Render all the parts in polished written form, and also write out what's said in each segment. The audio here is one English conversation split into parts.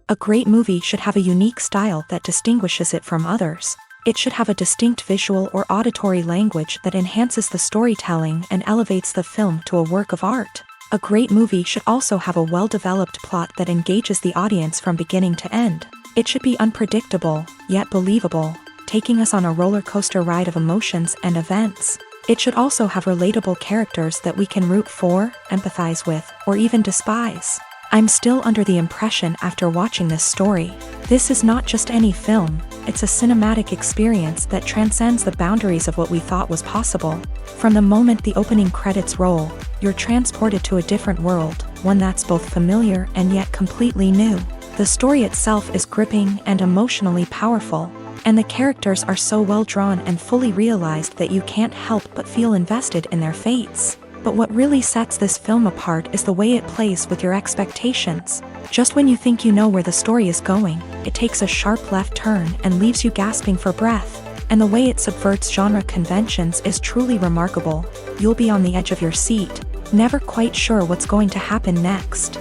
A great movie should have a unique style that distinguishes it from others. It should have a distinct visual or auditory language that enhances the storytelling and elevates the film to a work of art. A great movie should also have a well-developed plot that engages the audience from beginning to end. It should be unpredictable, yet believable, taking us on a roller coaster ride of emotions and events. It should also have relatable characters that we can root for, empathize with, or even despise. I'm still under the impression after watching this story. This is not just any film, it's a cinematic experience that transcends the boundaries of what we thought was possible. From the moment the opening credits roll, you're transported to a different world, one that's both familiar and yet completely new. The story itself is gripping and emotionally powerful, and the characters are so well drawn and fully realized that you can't help but feel invested in their fates. But what really sets this film apart is the way it plays with your expectations. Just when you think you know where the story is going, it takes a sharp left turn and leaves you gasping for breath. And the way it subverts genre conventions is truly remarkable. You'll be on the edge of your seat, never quite sure what's going to happen next.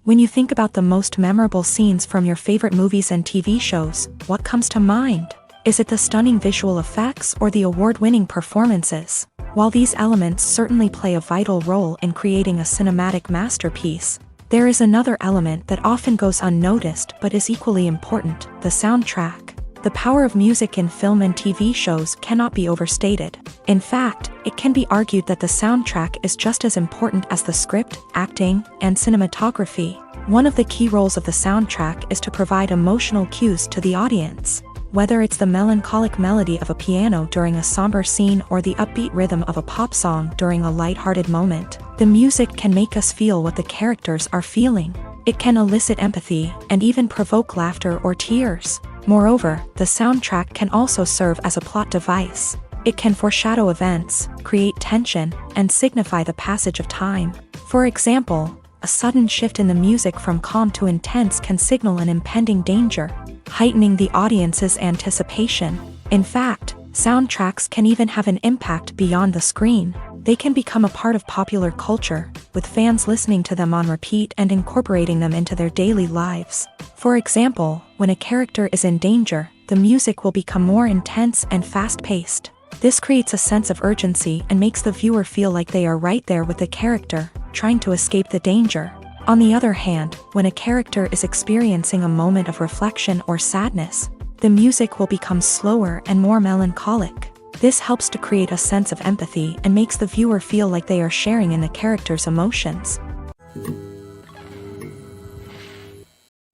When you think about the most memorable scenes from your favorite movies and TV shows, what comes to mind? Is it the stunning visual effects or the award-winning performances? While these elements certainly play a vital role in creating a cinematic masterpiece, there is another element that often goes unnoticed but is equally important: the soundtrack. The power of music in film and TV shows cannot be overstated. In fact, it can be argued that the soundtrack is just as important as the script, acting, and cinematography. One of the key roles of the soundtrack is to provide emotional cues to the audience. Whether it's the melancholic melody of a piano during a somber scene or the upbeat rhythm of a pop song during a lighthearted moment, the music can make us feel what the characters are feeling. It can elicit empathy and even provoke laughter or tears. Moreover, the soundtrack can also serve as a plot device. It can foreshadow events, create tension, and signify the passage of time. For example, a sudden shift in the music from calm to intense can signal an impending danger, heightening the audience's anticipation. In fact, soundtracks can even have an impact beyond the screen. They can become a part of popular culture, with fans listening to them on repeat and incorporating them into their daily lives. For example, when a character is in danger, the music will become more intense and fast-paced. This creates a sense of urgency and makes the viewer feel like they are right there with the character, trying to escape the danger. On the other hand, when a character is experiencing a moment of reflection or sadness, the music will become slower and more melancholic. This helps to create a sense of empathy and makes the viewer feel like they are sharing in the character's emotions.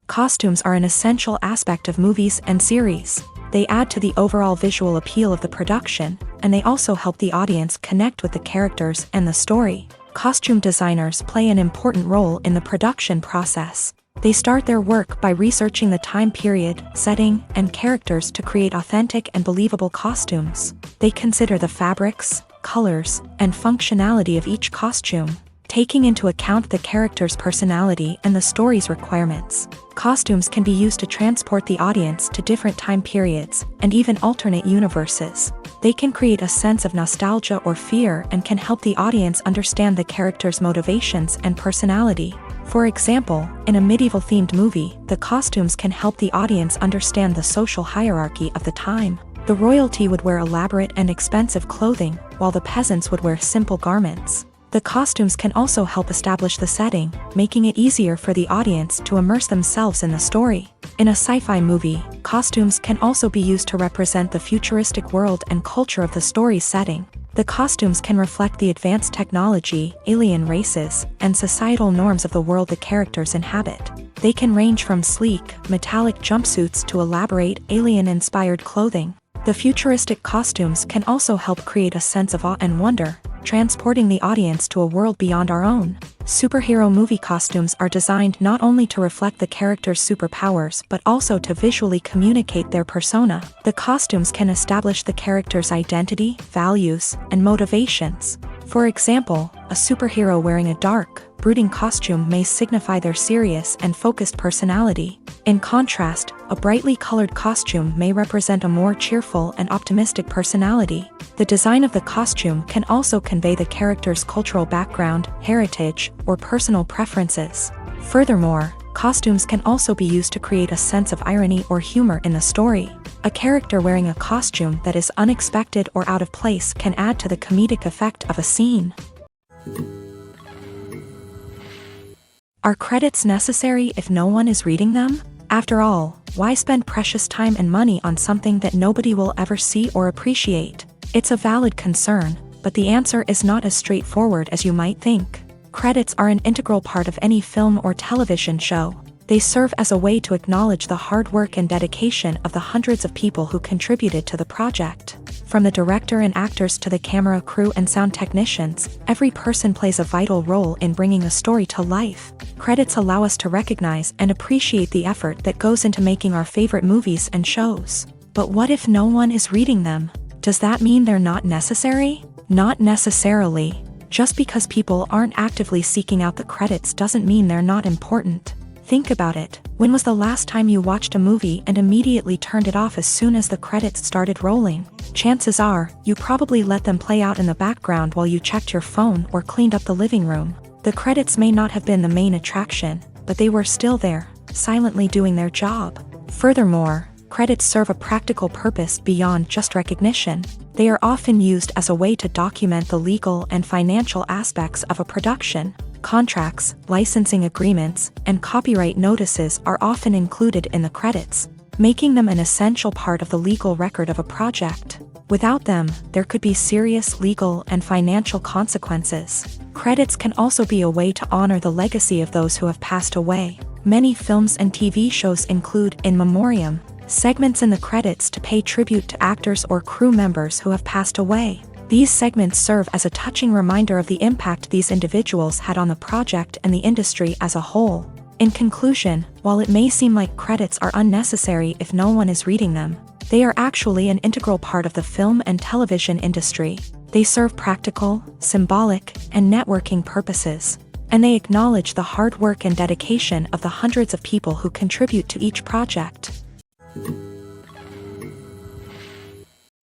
Costumes are an essential aspect of movies and series. They add to the overall visual appeal of the production, and they also help the audience connect with the characters and the story. Costume designers play an important role in the production process. They start their work by researching the time period, setting, and characters to create authentic and believable costumes. They consider the fabrics, colors, and functionality of each costume, taking into account the character's personality and the story's requirements. Costumes can be used to transport the audience to different time periods and even alternate universes. They can create a sense of nostalgia or fear and can help the audience understand the character's motivations and personality. For example, in a medieval-themed movie, the costumes can help the audience understand the social hierarchy of the time. The royalty would wear elaborate and expensive clothing, while the peasants would wear simple garments. The costumes can also help establish the setting, making it easier for the audience to immerse themselves in the story. In a sci-fi movie, costumes can also be used to represent the futuristic world and culture of the story's setting. The costumes can reflect the advanced technology, alien races, and societal norms of the world the characters inhabit. They can range from sleek, metallic jumpsuits to elaborate, alien-inspired clothing. The futuristic costumes can also help create a sense of awe and wonder, transporting the audience to a world beyond our own. Superhero movie costumes are designed not only to reflect the character's superpowers but also to visually communicate their persona. The costumes can establish the character's identity, values, and motivations. For example, a superhero wearing a dark, brooding costume may signify their serious and focused personality, In contrast, a brightly colored costume may represent a more cheerful and optimistic personality. The design of the costume can also convey the character's cultural background, heritage, or personal preferences. Furthermore, costumes can also be used to create a sense of irony or humor in the story. A character wearing a costume that is unexpected or out of place can add to the comedic effect of a scene. Are credits necessary if no one is reading them? After all, why spend precious time and money on something that nobody will ever see or appreciate? It's a valid concern, but the answer is not as straightforward as you might think. Credits are an integral part of any film or television show. They serve as a way to acknowledge the hard work and dedication of the hundreds of people who contributed to the project. From the director and actors to the camera crew and sound technicians, every person plays a vital role in bringing a story to life. Credits allow us to recognize and appreciate the effort that goes into making our favorite movies and shows. But what if no one is reading them? Does that mean they're not necessary? Not necessarily. Just because people aren't actively seeking out the credits doesn't mean they're not important. Think about it. When was the last time you watched a movie and immediately turned it off as soon as the credits started rolling? Chances are, you probably let them play out in the background while you checked your phone or cleaned up the living room. The credits may not have been the main attraction, but they were still there, silently doing their job. Furthermore, credits serve a practical purpose beyond just recognition. They are often used as a way to document the legal and financial aspects of a production. Contracts, licensing agreements, and copyright notices are often included in the credits, making them an essential part of the legal record of a project. Without them, there could be serious legal and financial consequences. Credits can also be a way to honor the legacy of those who have passed away. Many films and TV shows include in memoriam segments in the credits to pay tribute to actors or crew members who have passed away. These segments serve as a touching reminder of the impact these individuals had on the project and the industry as a whole. In conclusion, while it may seem like credits are unnecessary if no one is reading them, they are actually an integral part of the film and television industry. They serve practical, symbolic, and networking purposes, and they acknowledge the hard work and dedication of the hundreds of people who contribute to each project.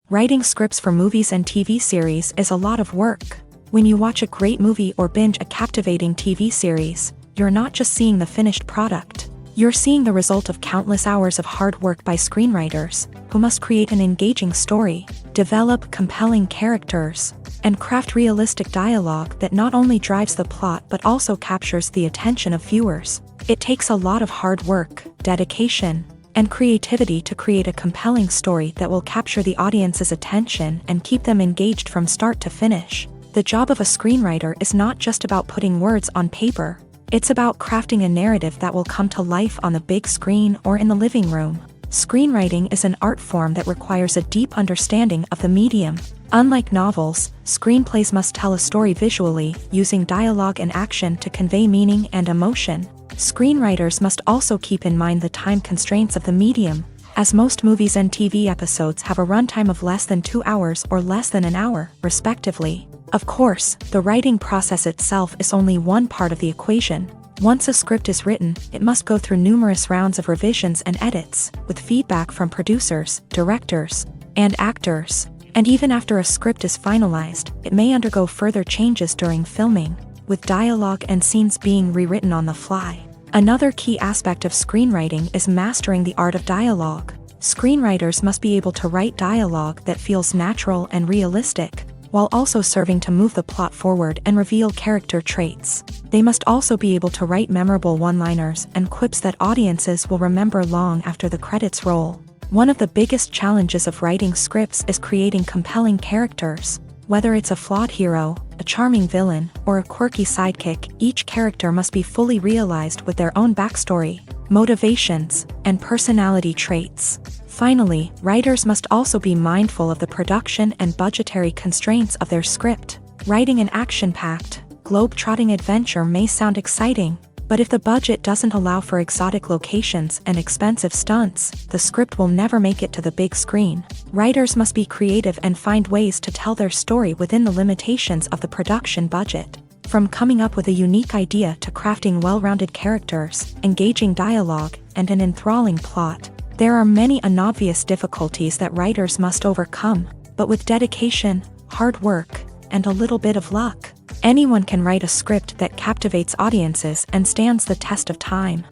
Writing scripts for movies and TV series is a lot of work. When you watch a great movie or binge a captivating TV series, you're not just seeing the finished product. You're seeing the result of countless hours of hard work by screenwriters, who must create an engaging story, develop compelling characters, and craft realistic dialogue that not only drives the plot but also captures the attention of viewers. It takes a lot of hard work, dedication, and creativity to create a compelling story that will capture the audience's attention and keep them engaged from start to finish. The job of a screenwriter is not just about putting words on paper. It's about crafting a narrative that will come to life on the big screen or in the living room. Screenwriting is an art form that requires a deep understanding of the medium. Unlike novels, screenplays must tell a story visually, using dialogue and action to convey meaning and emotion. Screenwriters must also keep in mind the time constraints of the medium, as most movies and TV episodes have a runtime of less than 2 hours or less than an hour, respectively. Of course, the writing process itself is only one part of the equation. Once a script is written, it must go through numerous rounds of revisions and edits, with feedback from producers, directors, and actors. And even after a script is finalized, it may undergo further changes during filming, with dialogue and scenes being rewritten on the fly. Another key aspect of screenwriting is mastering the art of dialogue. Screenwriters must be able to write dialogue that feels natural and realistic, while also serving to move the plot forward and reveal character traits. They must also be able to write memorable one-liners and quips that audiences will remember long after the credits roll. One of the biggest challenges of writing scripts is creating compelling characters. Whether it's a flawed hero, a charming villain, or a quirky sidekick, each character must be fully realized with their own backstory, motivations, and personality traits. Finally, writers must also be mindful of the production and budgetary constraints of their script. Writing an action-packed, globe-trotting adventure may sound exciting, but if the budget doesn't allow for exotic locations and expensive stunts, the script will never make it to the big screen. Writers must be creative and find ways to tell their story within the limitations of the production budget. From coming up with a unique idea to crafting well-rounded characters, engaging dialogue, and an enthralling plot, there are many unobvious difficulties that writers must overcome, but with dedication, hard work, and a little bit of luck, anyone can write a script that captivates audiences and stands the test of time.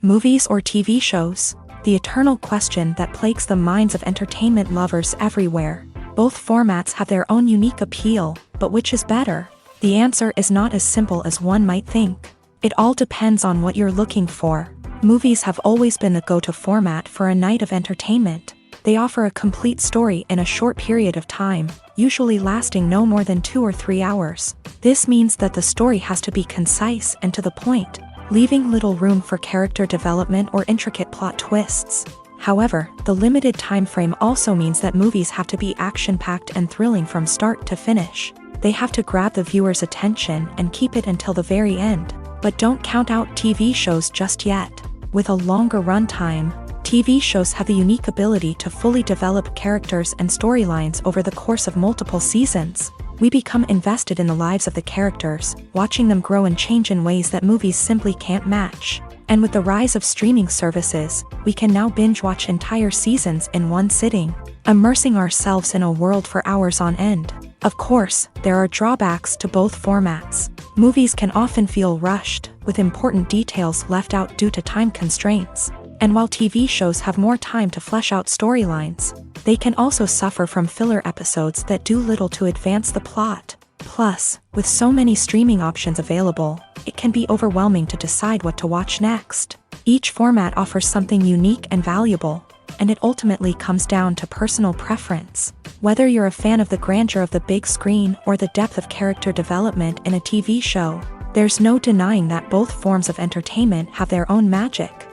Movies or TV shows? The eternal question that plagues the minds of entertainment lovers everywhere. Both formats have their own unique appeal, but which is better? The answer is not as simple as one might think. It all depends on what you're looking for. Movies have always been the go-to format for a night of entertainment. They offer a complete story in a short period of time, usually lasting no more than 2 or 3 hours. This means that the story has to be concise and to the point, leaving little room for character development or intricate plot twists. However, the limited time frame also means that movies have to be action-packed and thrilling from start to finish. They have to grab the viewer's attention and keep it until the very end. But don't count out TV shows just yet. With a longer runtime, TV shows have the unique ability to fully develop characters and storylines over the course of multiple seasons. We become invested in the lives of the characters, watching them grow and change in ways that movies simply can't match. And with the rise of streaming services, we can now binge-watch entire seasons in one sitting, immersing ourselves in a world for hours on end. Of course, there are drawbacks to both formats. Movies can often feel rushed, with important details left out due to time constraints. And while TV shows have more time to flesh out storylines, they can also suffer from filler episodes that do little to advance the plot. Plus, with so many streaming options available, it can be overwhelming to decide what to watch next. Each format offers something unique and valuable, and it ultimately comes down to personal preference. Whether you're a fan of the grandeur of the big screen or the depth of character development in a TV show, there's no denying that both forms of entertainment have their own magic.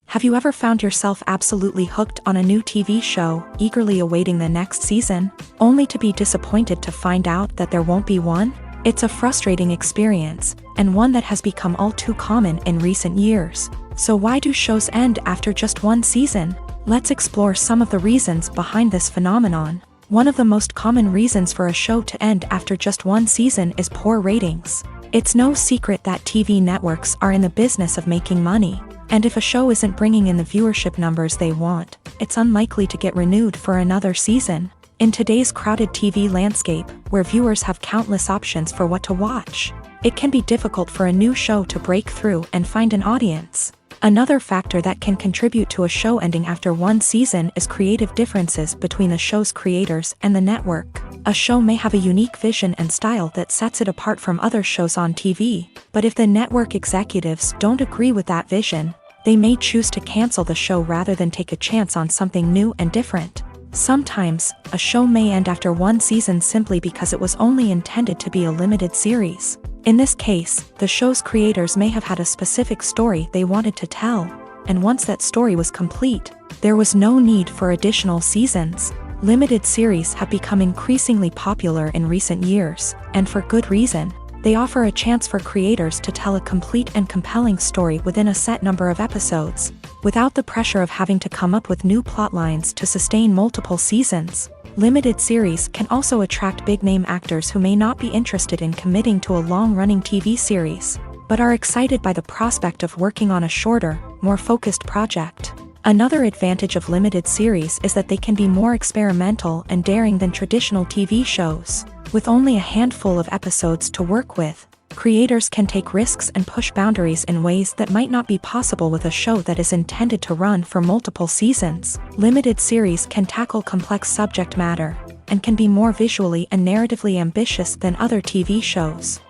Have you ever found yourself absolutely hooked on a new TV show, eagerly awaiting the next season, only to be disappointed to find out that there won't be one? It's a frustrating experience, and one that has become all too common in recent years. So why do shows end after just one season? Let's explore some of the reasons behind this phenomenon. One of the most common reasons for a show to end after just one season is poor ratings. It's no secret that TV networks are in the business of making money. And if a show isn't bringing in the viewership numbers they want, it's unlikely to get renewed for another season. In today's crowded TV landscape, where viewers have countless options for what to watch, it can be difficult for a new show to break through and find an audience. Another factor that can contribute to a show ending after one season is creative differences between the show's creators and the network. A show may have a unique vision and style that sets it apart from other shows on TV, but if the network executives don't agree with that vision, they may choose to cancel the show rather than take a chance on something new and different. Sometimes, a show may end after one season simply because it was only intended to be a limited series. In this case, the show's creators may have had a specific story they wanted to tell, and once that story was complete, there was no need for additional seasons. Limited series have become increasingly popular in recent years, and for good reason. They offer a chance for creators to tell a complete and compelling story within a set number of episodes, without the pressure of having to come up with new plotlines to sustain multiple seasons. Limited series can also attract big-name actors who may not be interested in committing to a long-running TV series, but are excited by the prospect of working on a shorter, more focused project. Another advantage of limited series is that they can be more experimental and daring than traditional TV shows. With only a handful of episodes to work with, creators can take risks and push boundaries in ways that might not be possible with a show that is intended to run for multiple seasons. Limited series can tackle complex subject matter, and can be more visually and narratively ambitious than other TV shows.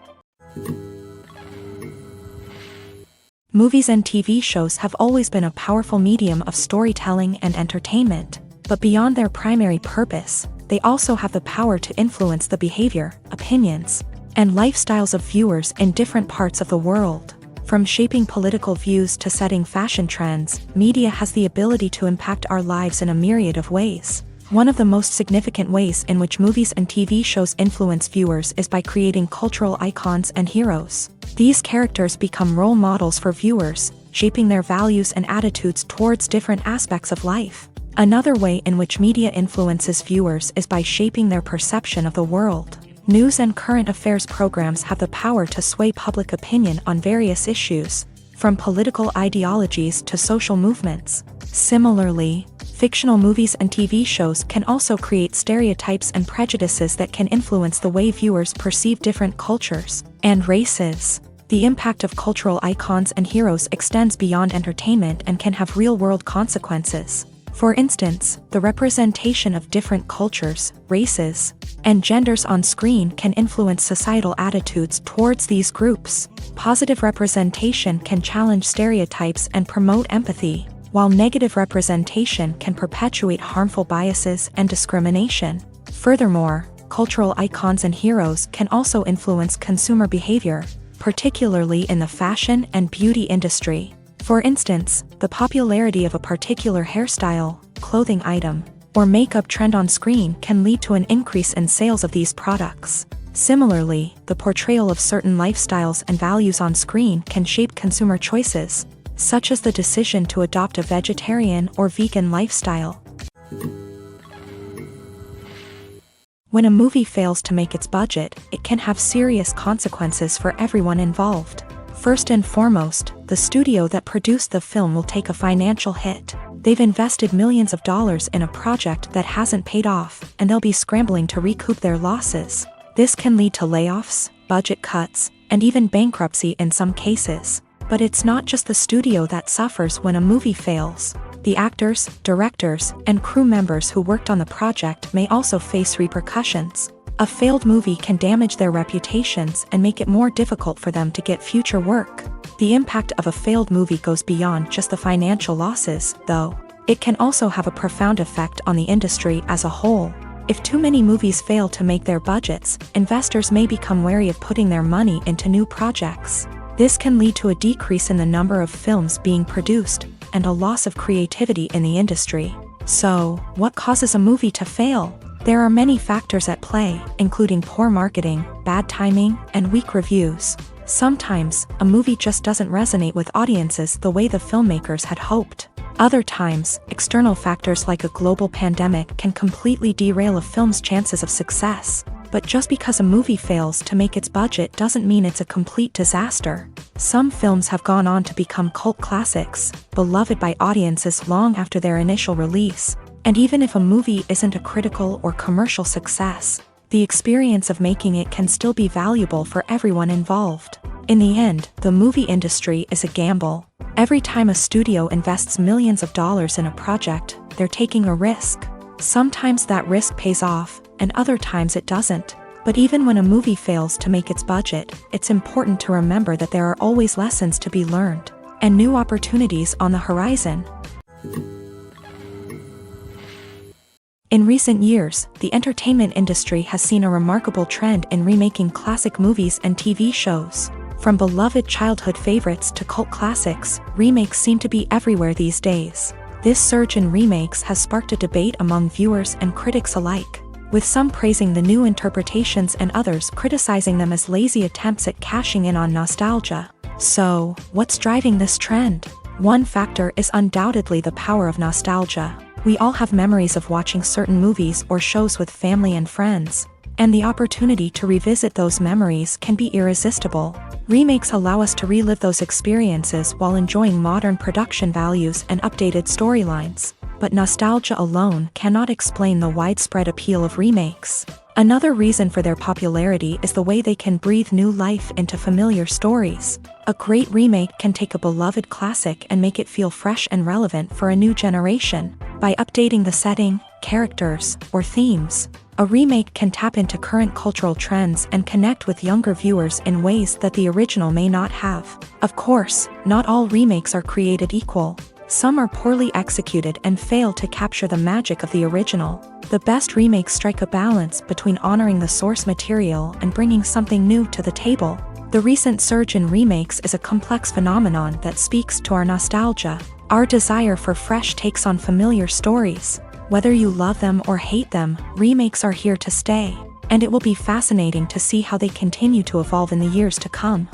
Movies and TV shows have always been a powerful medium of storytelling and entertainment, but beyond their primary purpose, they also have the power to influence the behavior, opinions, and lifestyles of viewers in different parts of the world. From shaping political views to setting fashion trends, media has the ability to impact our lives in a myriad of ways. One of the most significant ways in which movies and TV shows influence viewers is by creating cultural icons and heroes. These characters become role models for viewers, shaping their values and attitudes towards different aspects of life. Another way in which media influences viewers is by shaping their perception of the world. News and current affairs programs have the power to sway public opinion on various issues, from political ideologies to social movements. Similarly, fictional movies and TV shows can also create stereotypes and prejudices that can influence the way viewers perceive different cultures and races. The impact of cultural icons and heroes extends beyond entertainment and can have real-world consequences. For instance, the representation of different cultures, races, and genders on screen can influence societal attitudes towards these groups. Positive representation can challenge stereotypes and promote empathy, while negative representation can perpetuate harmful biases and discrimination. Furthermore, cultural icons and heroes can also influence consumer behavior, particularly in the fashion and beauty industry. For instance, the popularity of a particular hairstyle, clothing item, or makeup trend on screen can lead to an increase in sales of these products. Similarly, the portrayal of certain lifestyles and values on screen can shape consumer choices, such as the decision to adopt a vegetarian or vegan lifestyle. When a movie fails to make its budget, it can have serious consequences for everyone involved. First and foremost, the studio that produced the film will take a financial hit. They've invested millions of dollars in a project that hasn't paid off, and they'll be scrambling to recoup their losses. This can lead to layoffs, budget cuts, and even bankruptcy in some cases. But it's not just the studio that suffers when a movie fails. The actors, directors, and crew members who worked on the project may also face repercussions. A failed movie can damage their reputations and make it more difficult for them to get future work. The impact of a failed movie goes beyond just the financial losses, though. It can also have a profound effect on the industry as a whole. If too many movies fail to make their budgets, investors may become wary of putting their money into new projects. This can lead to a decrease in the number of films being produced, and a loss of creativity in the industry. So, what causes a movie to fail? There are many factors at play, including poor marketing, bad timing, and weak reviews. Sometimes, a movie just doesn't resonate with audiences the way the filmmakers had hoped. Other times, external factors like a global pandemic can completely derail a film's chances of success. But just because a movie fails to make its budget doesn't mean it's a complete disaster. Some films have gone on to become cult classics, beloved by audiences long after their initial release. And even if a movie isn't a critical or commercial success, the experience of making it can still be valuable for everyone involved. In the end, the movie industry is a gamble. Every time a studio invests millions of dollars in a project, they're taking a risk. Sometimes that risk pays off, and other times it doesn't. But even when a movie fails to make its budget, it's important to remember that there are always lessons to be learned, and new opportunities on the horizon. In recent years, the entertainment industry has seen a remarkable trend in remaking classic movies and TV shows. From beloved childhood favorites to cult classics, remakes seem to be everywhere these days. This surge in remakes has sparked a debate among viewers and critics alike, with some praising the new interpretations and others criticizing them as lazy attempts at cashing in on nostalgia. So, what's driving this trend? One factor is undoubtedly the power of nostalgia. We all have memories of watching certain movies or shows with family and friends, and the opportunity to revisit those memories can be irresistible. Remakes allow us to relive those experiences while enjoying modern production values and updated storylines. But nostalgia alone cannot explain the widespread appeal of remakes. Another reason for their popularity is the way they can breathe new life into familiar stories. A great remake can take a beloved classic and make it feel fresh and relevant for a new generation. By updating the setting, characters, or themes, a remake can tap into current cultural trends and connect with younger viewers in ways that the original may not have. Of course, not all remakes are created equal. Some are poorly executed and fail to capture the magic of the original. The best remakes strike a balance between honoring the source material and bringing something new to the table. The recent surge in remakes is a complex phenomenon that speaks to our nostalgia, our desire for fresh takes on familiar stories. Whether you love them or hate them, remakes are here to stay, and it will be fascinating to see how they continue to evolve in the years to come.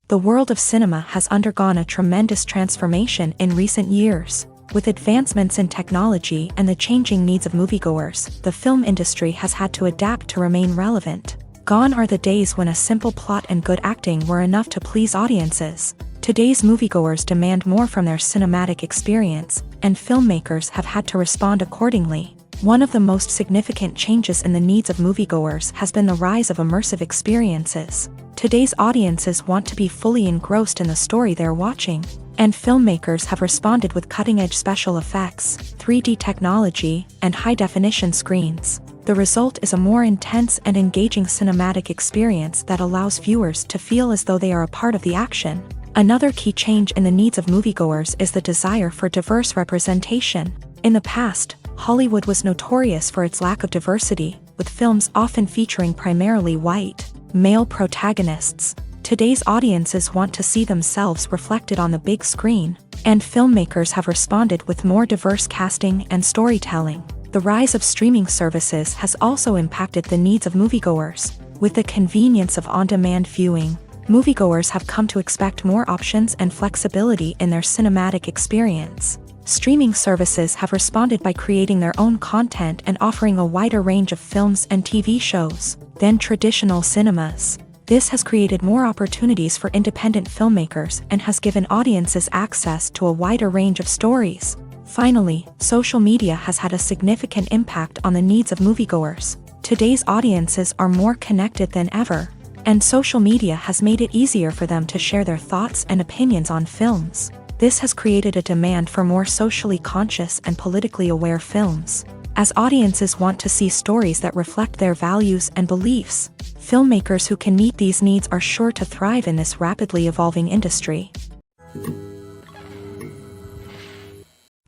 The world of cinema has undergone a tremendous transformation in recent years. With advancements in technology and the changing needs of moviegoers, the film industry has had to adapt to remain relevant. Gone are the days when a simple plot and good acting were enough to please audiences. Today's moviegoers demand more from their cinematic experience, and filmmakers have had to respond accordingly. One of the most significant changes in the needs of moviegoers has been the rise of immersive experiences. Today's audiences want to be fully engrossed in the story they're watching, and filmmakers have responded with cutting-edge special effects, 3D technology, and high-definition screens. The result is a more intense and engaging cinematic experience that allows viewers to feel as though they are a part of the action. Another key change in the needs of moviegoers is the desire for diverse representation. In the past, Hollywood was notorious for its lack of diversity, with films often featuring primarily white, male protagonists. Today's audiences want to see themselves reflected on the big screen, and filmmakers have responded with more diverse casting and storytelling. The rise of streaming services has also impacted the needs of moviegoers. With the convenience of on-demand viewing, moviegoers have come to expect more options and flexibility in their cinematic experience. Streaming services have responded by creating their own content and offering a wider range of films and TV shows than traditional cinemas. This has created more opportunities for independent filmmakers and has given audiences access to a wider range of stories. Finally, social media has had a significant impact on the needs of moviegoers. Today's audiences are more connected than ever, and social media has made it easier for them to share their thoughts and opinions on films. This has created a demand for more socially conscious and politically aware films. As audiences want to see stories that reflect their values and beliefs, filmmakers who can meet these needs are sure to thrive in this rapidly evolving industry.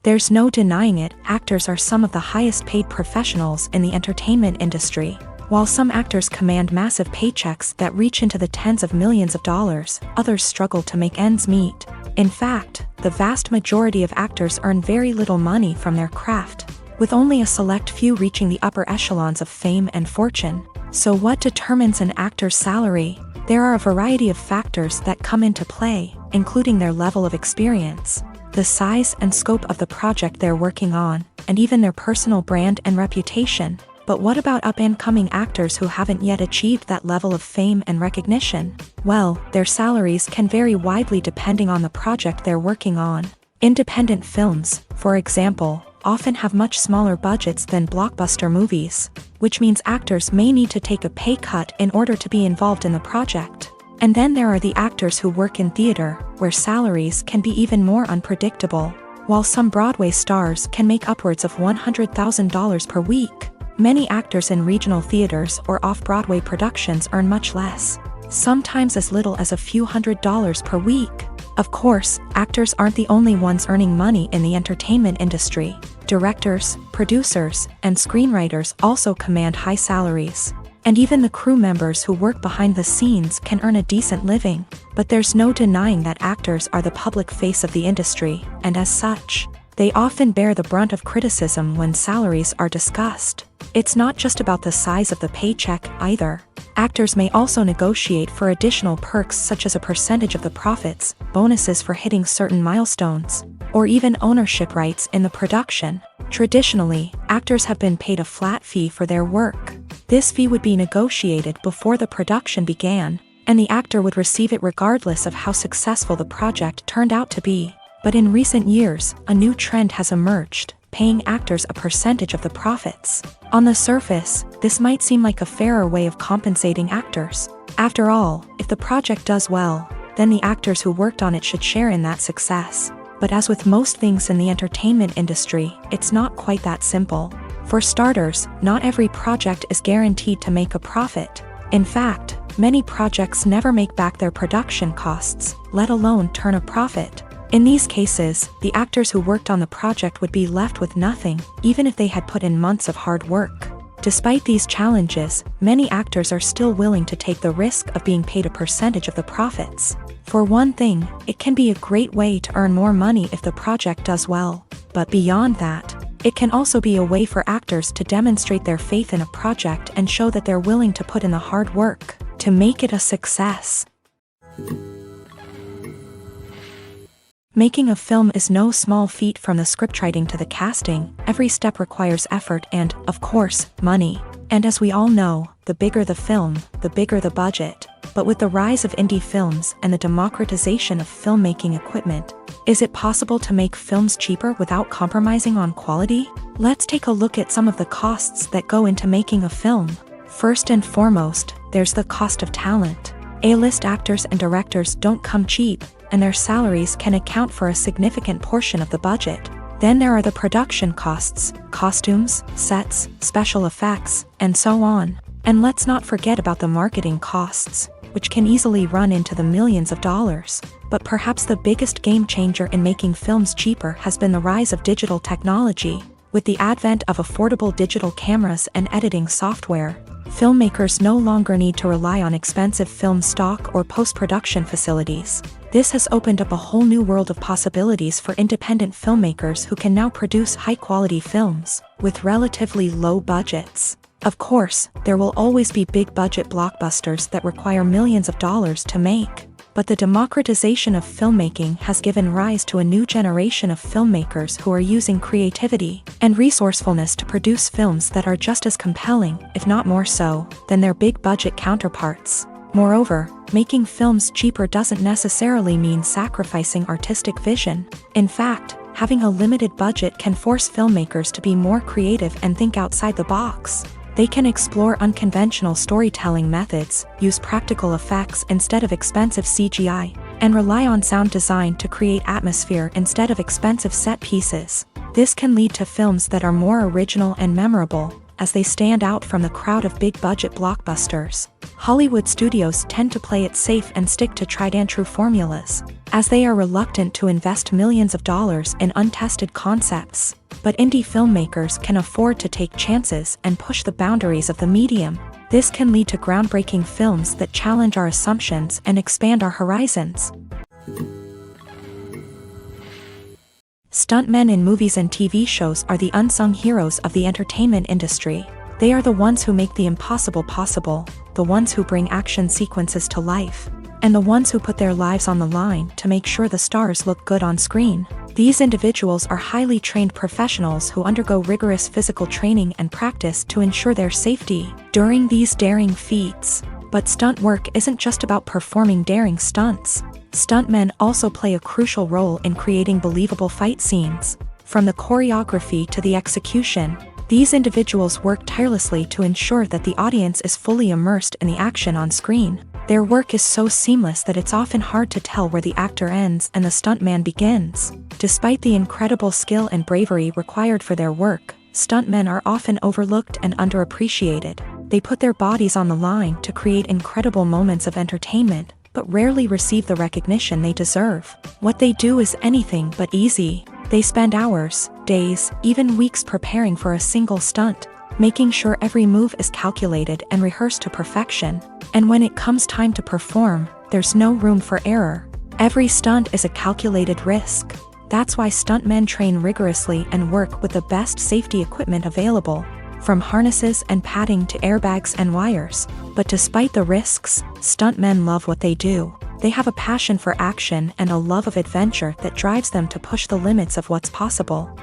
There's no denying it, actors are some of the highest paid professionals in the entertainment industry. While some actors command massive paychecks that reach into the tens of millions of dollars, others struggle to make ends meet. In fact, the vast majority of actors earn very little money from their craft, with only a select few reaching the upper echelons of fame and fortune. So what determines an actor's salary? There are a variety of factors that come into play, including their level of experience, the size and scope of the project they're working on, and even their personal brand and reputation. But what about up-and-coming actors who haven't yet achieved that level of fame and recognition? Well, their salaries can vary widely depending on the project they're working on. Independent films, for example, often have much smaller budgets than blockbuster movies, which means actors may need to take a pay cut in order to be involved in the project. And then there are the actors who work in theater, where salaries can be even more unpredictable. While some Broadway stars can make upwards of $100,000 per week, many actors in regional theaters or off-Broadway productions earn much less, sometimes as little as a few $100s per week. Of course, actors aren't the only ones earning money in the entertainment industry. Directors, producers, and screenwriters also command high salaries. And even the crew members who work behind the scenes can earn a decent living. But there's no denying that actors are the public face of the industry, and as such, they often bear the brunt of criticism when salaries are discussed. It's not just about the size of the paycheck, either. Actors may also negotiate for additional perks such as a percentage of the profits, bonuses for hitting certain milestones, or even ownership rights in the production. Traditionally, actors have been paid a flat fee for their work. This fee would be negotiated before the production began, and the actor would receive it regardless of how successful the project turned out to be. But in recent years, a new trend has emerged, paying actors a percentage of the profits. On the surface, this might seem like a fairer way of compensating actors. After all, if the project does well, then the actors who worked on it should share in that success. But as with most things in the entertainment industry, it's not quite that simple. For starters, not every project is guaranteed to make a profit. In fact, many projects never make back their production costs, let alone turn a profit. In these cases, the actors who worked on the project would be left with nothing, even if they had put in months of hard work. Despite these challenges, many actors are still willing to take the risk of being paid a percentage of the profits. For one thing, it can be a great way to earn more money if the project does well. But beyond that, it can also be a way for actors to demonstrate their faith in a project and show that they're willing to put in the hard work to make it a success. Making a film is no small feat. From the scriptwriting to the casting, every step requires effort and, of course, money. And as we all know, the bigger the film, the bigger the budget. But with the rise of indie films and the democratization of filmmaking equipment, is it possible to make films cheaper without compromising on quality? Let's take a look at some of the costs that go into making a film. First and foremost, there's the cost of talent. A-list actors and directors don't come cheap, and their salaries can account for a significant portion of the budget. Then there are the production costs, costumes, sets, special effects, and so on. And let's not forget about the marketing costs, which can easily run into the millions of dollars. But perhaps the biggest game changer in making films cheaper has been the rise of digital technology. With the advent of affordable digital cameras and editing software, filmmakers no longer need to rely on expensive film stock or post-production facilities. This has opened up a whole new world of possibilities for independent filmmakers who can now produce high-quality films with relatively low budgets. Of course, there will always be big-budget blockbusters that require millions of dollars to make. But the democratization of filmmaking has given rise to a new generation of filmmakers who are using creativity and resourcefulness to produce films that are just as compelling, if not more so, than their big-budget counterparts. Moreover, making films cheaper doesn't necessarily mean sacrificing artistic vision. In fact, having a limited budget can force filmmakers to be more creative and think outside the box. They can explore unconventional storytelling methods, use practical effects instead of expensive CGI, and rely on sound design to create atmosphere instead of expensive set pieces. This can lead to films that are more original and memorable, as they stand out from the crowd of big-budget blockbusters. Hollywood studios tend to play it safe and stick to tried-and-true formulas, as they are reluctant to invest millions of dollars in untested concepts. But indie filmmakers can afford to take chances and push the boundaries of the medium. This can lead to groundbreaking films that challenge our assumptions and expand our horizons. Stuntmen in movies and TV shows are the unsung heroes of the entertainment industry. They are the ones who make the impossible possible, the ones who bring action sequences to life, and the ones who put their lives on the line to make sure the stars look good on screen. These individuals are highly trained professionals who undergo rigorous physical training and practice to ensure their safety during these daring feats. But stunt work isn't just about performing daring stunts. Stuntmen also play a crucial role in creating believable fight scenes. From the choreography to the execution, these individuals work tirelessly to ensure that the audience is fully immersed in the action on screen. Their work is so seamless that it's often hard to tell where the actor ends and the stuntman begins. Despite the incredible skill and bravery required for their work, stuntmen are often overlooked and underappreciated. They put their bodies on the line to create incredible moments of entertainment, but rarely receive the recognition they deserve. What they do is anything but easy. They spend hours, days, even weeks preparing for a single stunt, making sure every move is calculated and rehearsed to perfection. And when it comes time to perform, there's no room for error. Every stunt is a calculated risk. That's why stuntmen train rigorously and work with the best safety equipment available, from harnesses and padding to airbags and wires. But despite the risks, stuntmen love what they do. They have a passion for action and a love of adventure that drives them to push the limits of what's possible.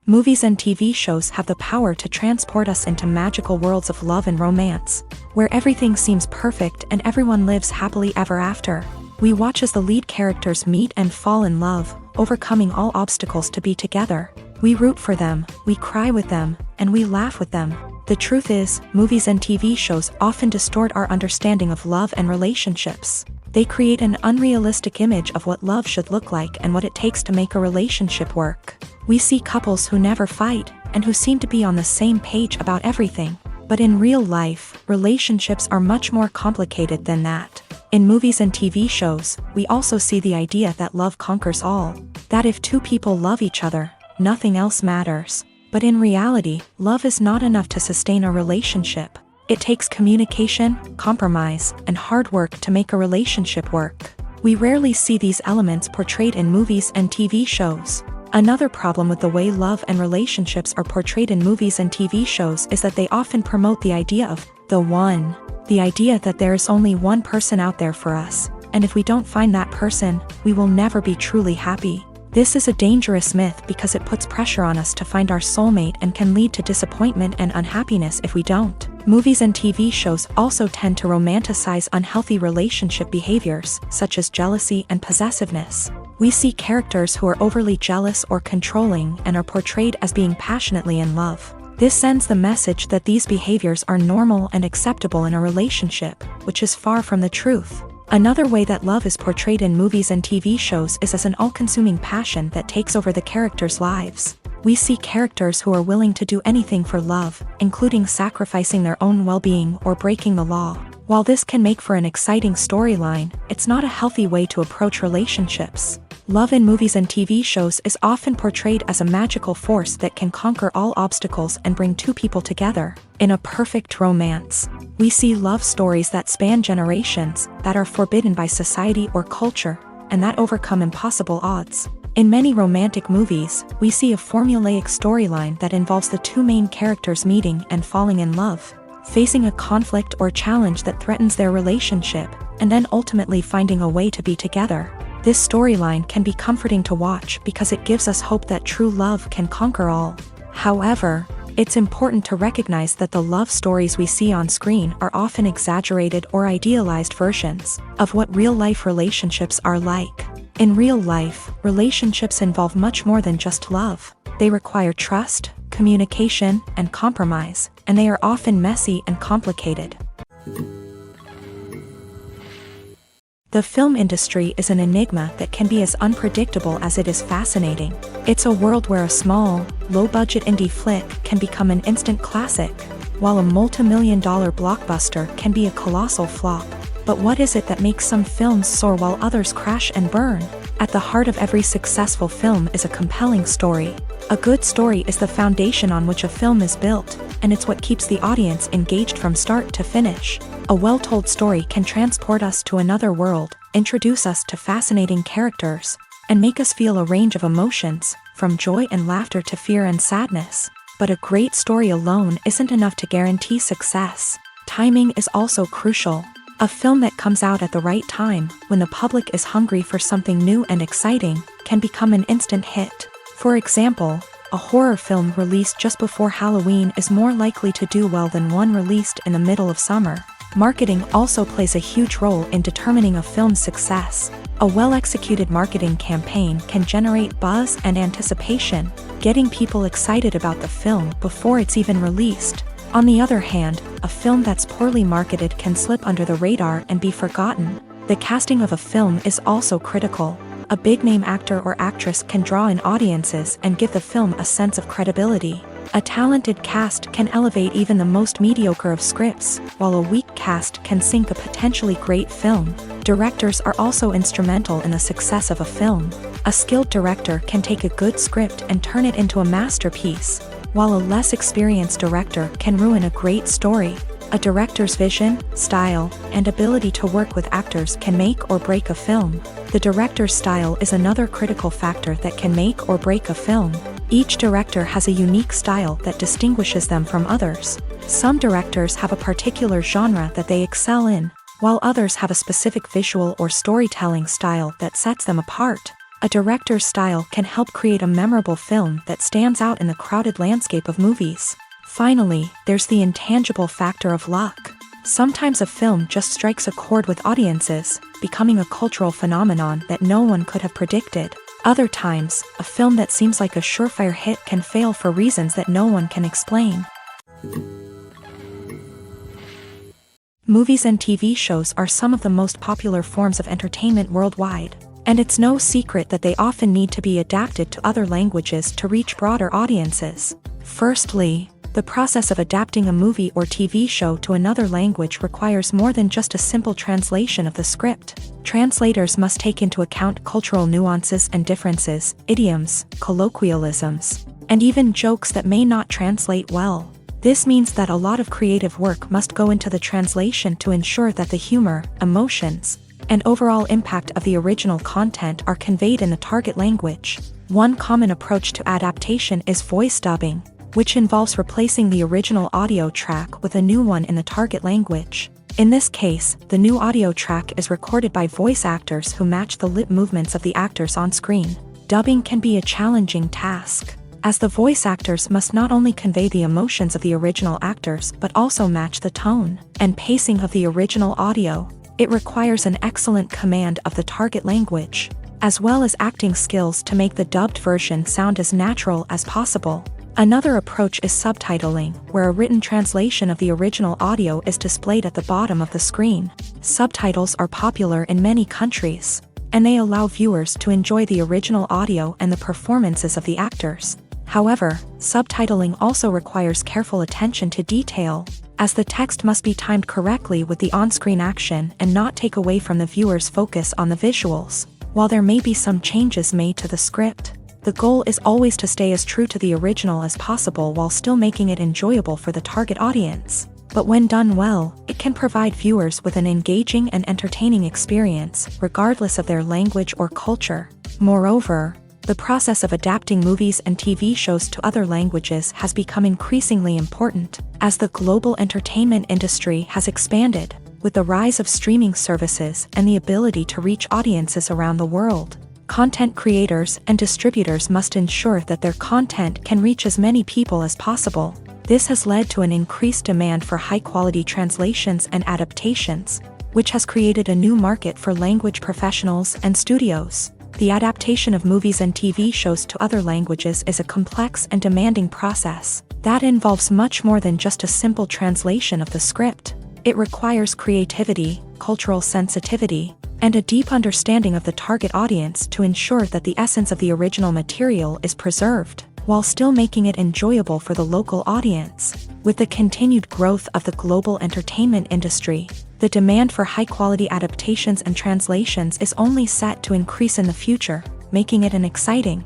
Movies and TV shows have the power to transport us into magical worlds of love and romance, where everything seems perfect and everyone lives happily ever after. We watch as the lead characters meet and fall in love, overcoming all obstacles to be together. We root for them, we cry with them, and we laugh with them. The truth is, movies and TV shows often distort our understanding of love and relationships. They create an unrealistic image of what love should look like and what it takes to make a relationship work. We see couples who never fight, and who seem to be on the same page about everything. But in real life, relationships are much more complicated than that. In movies and TV shows, we also see the idea that love conquers all. That if two people love each other, nothing else matters. But in reality, love is not enough to sustain a relationship. It takes communication, compromise, and hard work to make a relationship work. We rarely see these elements portrayed in movies and TV shows. Another problem with the way love and relationships are portrayed in movies and TV shows is that they often promote the idea of the one. The idea that there is only one person out there for us, and if we don't find that person, we will never be truly happy. This is a dangerous myth because it puts pressure on us to find our soulmate and can lead to disappointment and unhappiness if we don't. Movies and TV shows also tend to romanticize unhealthy relationship behaviors, such as jealousy and possessiveness. We see characters who are overly jealous or controlling and are portrayed as being passionately in love. This sends the message that these behaviors are normal and acceptable in a relationship, which is far from the truth. Another way that love is portrayed in movies and TV shows is as an all-consuming passion that takes over the characters' lives. We see characters who are willing to do anything for love, including sacrificing their own well-being or breaking the law. While this can make for an exciting storyline, it's not a healthy way to approach relationships. Love in movies and TV shows is often portrayed as a magical force that can conquer all obstacles and bring two people together. In a perfect romance, we see love stories that span generations, that are forbidden by society or culture, and that overcome impossible odds. In many romantic movies, we see a formulaic storyline that involves the two main characters meeting and falling in love, facing a conflict or challenge that threatens their relationship, and then ultimately finding a way to be together. This storyline can be comforting to watch because it gives us hope that true love can conquer all. However, it's important to recognize that the love stories we see on screen are often exaggerated or idealized versions of what real-life relationships are like. In real life, relationships involve much more than just love. They require trust, communication, and compromise, and they are often messy and complicated. The film industry is an enigma that can be as unpredictable as it is fascinating. It's a world where a small, low-budget indie flick can become an instant classic, while a multi-million-dollar blockbuster can be a colossal flop. But what is it that makes some films soar while others crash and burn? At the heart of every successful film is a compelling story. A good story is the foundation on which a film is built, and it's what keeps the audience engaged from start to finish. A well-told story can transport us to another world, introduce us to fascinating characters, and make us feel a range of emotions, from joy and laughter to fear and sadness. But a great story alone isn't enough to guarantee success. Timing is also crucial. A film that comes out at the right time, when the public is hungry for something new and exciting, can become an instant hit. For example, a horror film released just before Halloween is more likely to do well than one released in the middle of summer. Marketing also plays a huge role in determining a film's success. A well-executed marketing campaign can generate buzz and anticipation, getting people excited about the film before it's even released. On the other hand, a film that's poorly marketed can slip under the radar and be forgotten. The casting of a film is also critical. A big-name actor or actress can draw in audiences and give the film a sense of credibility. A talented cast can elevate even the most mediocre of scripts, while a weak cast can sink a potentially great film. Directors are also instrumental in the success of a film. A skilled director can take a good script and turn it into a masterpiece, while a less experienced director can ruin a great story. A director's vision, style, and ability to work with actors can make or break a film. The director's style is another critical factor that can make or break a film. Each director has a unique style that distinguishes them from others. Some directors have a particular genre that they excel in, while others have a specific visual or storytelling style that sets them apart. A director's style can help create a memorable film that stands out in the crowded landscape of movies. Finally, there's the intangible factor of luck. Sometimes a film just strikes a chord with audiences, becoming a cultural phenomenon that no one could have predicted. Other times, a film that seems like a surefire hit can fail for reasons that no one can explain. Movies and TV shows are some of the most popular forms of entertainment worldwide, and it's no secret that they often need to be adapted to other languages to reach broader audiences. Firstly, the process of adapting a movie or TV show to another language requires more than just a simple translation of the script. Translators must take into account cultural nuances and differences, idioms, colloquialisms, and even jokes that may not translate well. This means that a lot of creative work must go into the translation to ensure that the humor, emotions, and overall impact of the original content are conveyed in the target language. One common approach to adaptation is voice dubbing, which involves replacing the original audio track with a new one in the target language. In this case, the new audio track is recorded by voice actors who match the lip movements of the actors on screen. Dubbing can be a challenging task, as the voice actors must not only convey the emotions of the original actors but also match the tone and pacing of the original audio. It requires an excellent command of the target language, as well as acting skills to make the dubbed version sound as natural as possible. Another approach is subtitling, where a written translation of the original audio is displayed at the bottom of the screen. Subtitles are popular in many countries, and they allow viewers to enjoy the original audio and the performances of the actors. However, subtitling also requires careful attention to detail, as the text must be timed correctly with the on-screen action and not take away from the viewer's focus on the visuals. While there may be some changes made to the script, the goal is always to stay as true to the original as possible while still making it enjoyable for the target audience. But when done well, it can provide viewers with an engaging and entertaining experience, regardless of their language or culture. Moreover, the process of adapting movies and TV shows to other languages has become increasingly important, as the global entertainment industry has expanded, with the rise of streaming services and the ability to reach audiences around the world. Content creators and distributors must ensure that their content can reach as many people as possible. This has led to an increased demand for high-quality translations and adaptations, which has created a new market for language professionals and studios. The adaptation of movies and TV shows to other languages is a complex and demanding process that involves much more than just a simple translation of the script. It requires creativity, cultural sensitivity, and a deep understanding of the target audience to ensure that the essence of the original material is preserved, while still making it enjoyable for the local audience. With the continued growth of the global entertainment industry, the demand for high-quality adaptations and translations is only set to increase in the future, making it an exciting.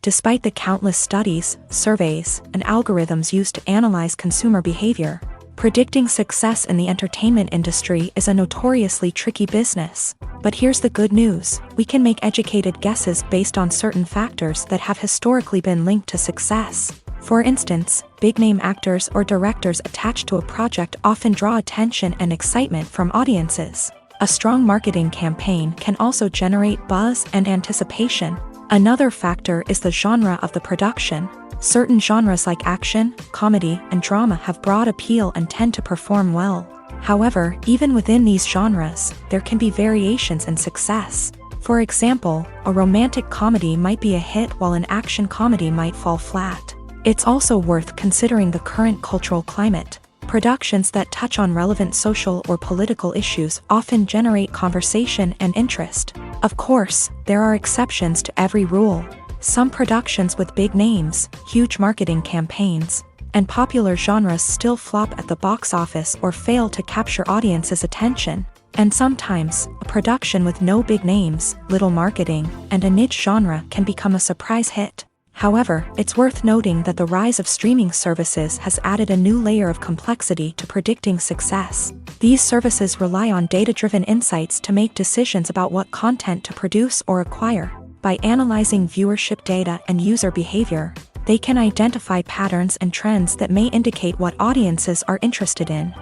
Despite the countless studies, surveys, and algorithms used to analyze consumer behavior, predicting success in the entertainment industry is a notoriously tricky business. But here's the good news: we can make educated guesses based on certain factors that have historically been linked to success. For instance, big-name actors or directors attached to a project often draw attention and excitement from audiences. A strong marketing campaign can also generate buzz and anticipation. Another factor is the genre of the production. Certain genres like action, comedy, and drama have broad appeal and tend to perform well. However, even within these genres, there can be variations in success. For example, a romantic comedy might be a hit while an action comedy might fall flat. It's also worth considering the current cultural climate. Productions that touch on relevant social or political issues often generate conversation and interest. Of course, there are exceptions to every rule. Some productions with big names, huge marketing campaigns, and popular genres still flop at the box office or fail to capture audiences' attention. And sometimes, a production with no big names, little marketing, and a niche genre can become a surprise hit. However, it's worth noting that the rise of streaming services has added a new layer of complexity to predicting success. These services rely on data-driven insights to make decisions about what content to produce or acquire. By analyzing viewership data and user behavior, they can identify patterns and trends that may indicate what audiences are interested in.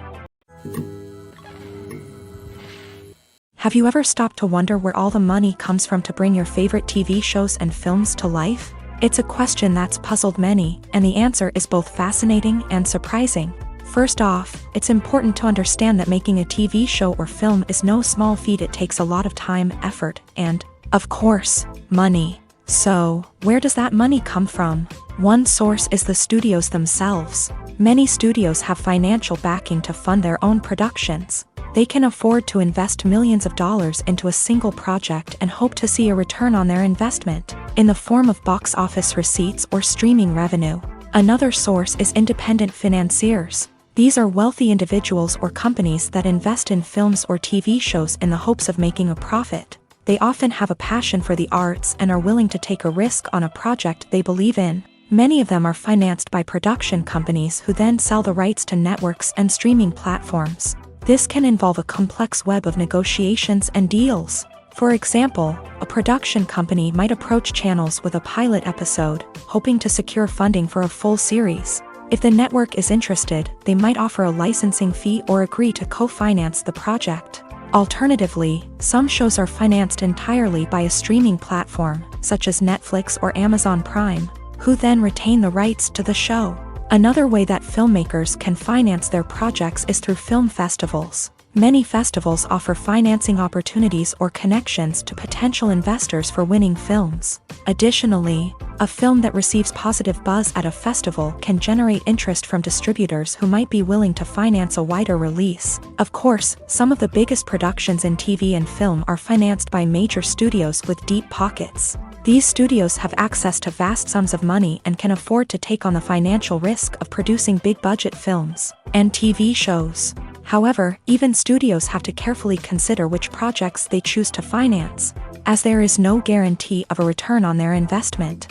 Have you ever stopped to wonder where all the money comes from to bring your favorite TV shows and films to life? It's a question that's puzzled many, and the answer is both fascinating and surprising. First off, it's important to understand that making a TV show or film is no small feat. It takes a lot of time, effort, and, of course, money. So, where does that money come from? One source is the studios themselves. Many studios have financial backing to fund their own productions. They can afford to invest millions of dollars into a single project and hope to see a return on their investment, in the form of box office receipts or streaming revenue. Another source is independent financiers. These are wealthy individuals or companies that invest in films or TV shows in the hopes of making a profit. They often have a passion for the arts and are willing to take a risk on a project they believe in. Many of them are financed by production companies who then sell the rights to networks and streaming platforms. This can involve a complex web of negotiations and deals. For example, a production company might approach channels with a pilot episode, hoping to secure funding for a full series. If the network is interested, they might offer a licensing fee or agree to co-finance the project. Alternatively, some shows are financed entirely by a streaming platform, such as Netflix or Amazon Prime, who then retain the rights to the show. Another way that filmmakers can finance their projects is through film festivals. Many festivals offer financing opportunities or connections to potential investors for winning films. Additionally, a film that receives positive buzz at a festival can generate interest from distributors who might be willing to finance a wider release. Of course, some of the biggest productions in TV and film are financed by major studios with deep pockets. These studios have access to vast sums of money and can afford to take on the financial risk of producing big-budget films and TV shows. However, even studios have to carefully consider which projects they choose to finance, as there is no guarantee of a return on their investment.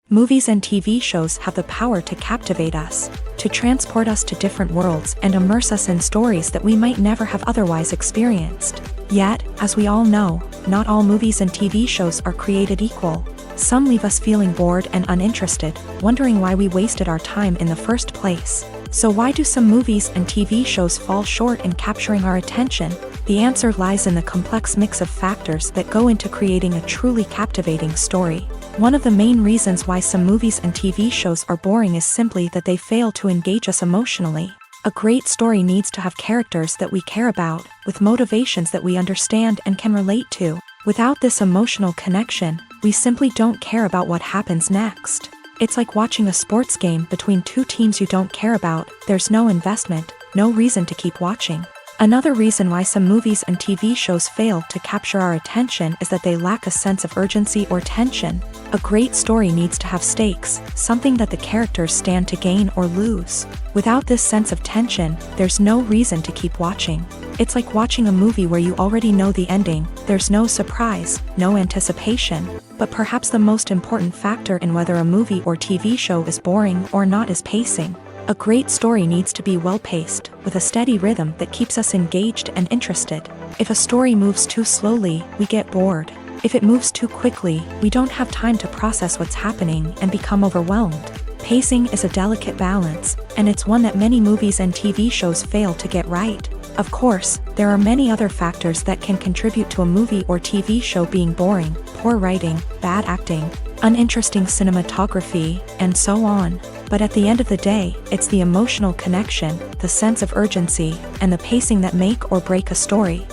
Movies and TV shows have the power to captivate us, to transport us to different worlds and immerse us in stories that we might never have otherwise experienced. Yet, as we all know, not all movies and TV shows are created equal. Some leave us feeling bored and uninterested, wondering why we wasted our time in the first place. So why do some movies and TV shows fall short in capturing our attention? The answer lies in the complex mix of factors that go into creating a truly captivating story. One of the main reasons why some movies and TV shows are boring is simply that they fail to engage us emotionally. A great story needs to have characters that we care about, with motivations that we understand and can relate to. Without this emotional connection, we simply don't care about what happens next. It's like watching a sports game between two teams you don't care about. There's no investment, no reason to keep watching. Another reason why some movies and TV shows fail to capture our attention is that they lack a sense of urgency or tension. A great story needs to have stakes, something that the characters stand to gain or lose. Without this sense of tension, there's no reason to keep watching. It's like watching a movie where you already know the ending. There's no surprise, no anticipation. But perhaps the most important factor in whether a movie or TV show is boring or not is pacing. A great story needs to be well-paced, with a steady rhythm that keeps us engaged and interested. If a story moves too slowly, we get bored. If it moves too quickly, we don't have time to process what's happening and become overwhelmed. Pacing is a delicate balance, and it's one that many movies and TV shows fail to get right. Of course, there are many other factors that can contribute to a movie or TV show being boring: poor writing, bad acting, uninteresting cinematography, and so on. But at the end of the day, it's the emotional connection, the sense of urgency, and the pacing that make or break a story.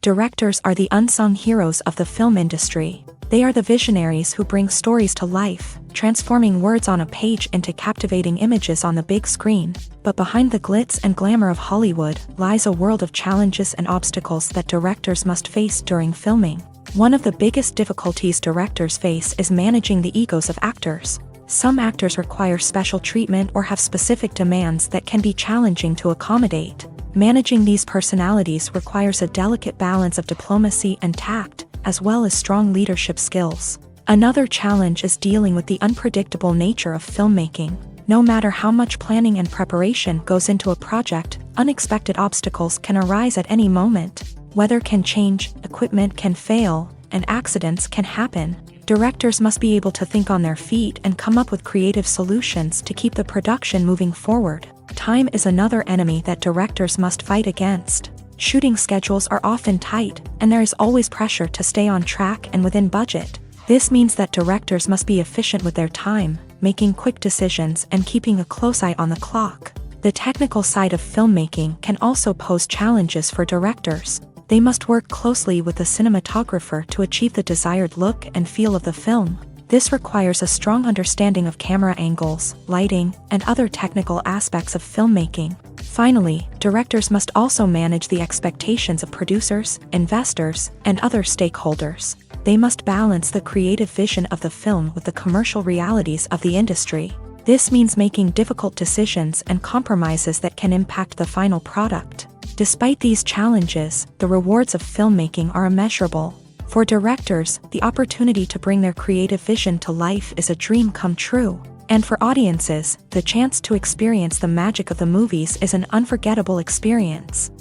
Directors are the unsung heroes of the film industry. They are the visionaries who bring stories to life, transforming words on a page into captivating images on the big screen. But behind the glitz and glamour of Hollywood lies a world of challenges and obstacles that directors must face during filming. One of the biggest difficulties directors face is managing the egos of actors. Some actors require special treatment or have specific demands that can be challenging to accommodate. Managing these personalities requires a delicate balance of diplomacy and tact, as well as strong leadership skills. Another challenge is dealing with the unpredictable nature of filmmaking. No matter how much planning and preparation goes into a project, unexpected obstacles can arise at any moment. Weather can change, equipment can fail, and accidents can happen. Directors must be able to think on their feet and come up with creative solutions to keep the production moving forward. Time is another enemy that directors must fight against. Shooting schedules are often tight, and there is always pressure to stay on track and within budget. This means that directors must be efficient with their time, making quick decisions and keeping a close eye on the clock. The technical side of filmmaking can also pose challenges for directors. They must work closely with the cinematographer to achieve the desired look and feel of the film. This requires a strong understanding of camera angles, lighting, and other technical aspects of filmmaking. Finally, directors must also manage the expectations of producers, investors, and other stakeholders. They must balance the creative vision of the film with the commercial realities of the industry. This means making difficult decisions and compromises that can impact the final product. Despite these challenges, the rewards of filmmaking are immeasurable. For directors, the opportunity to bring their creative vision to life is a dream come true. And for audiences, the chance to experience the magic of the movies is an unforgettable experience.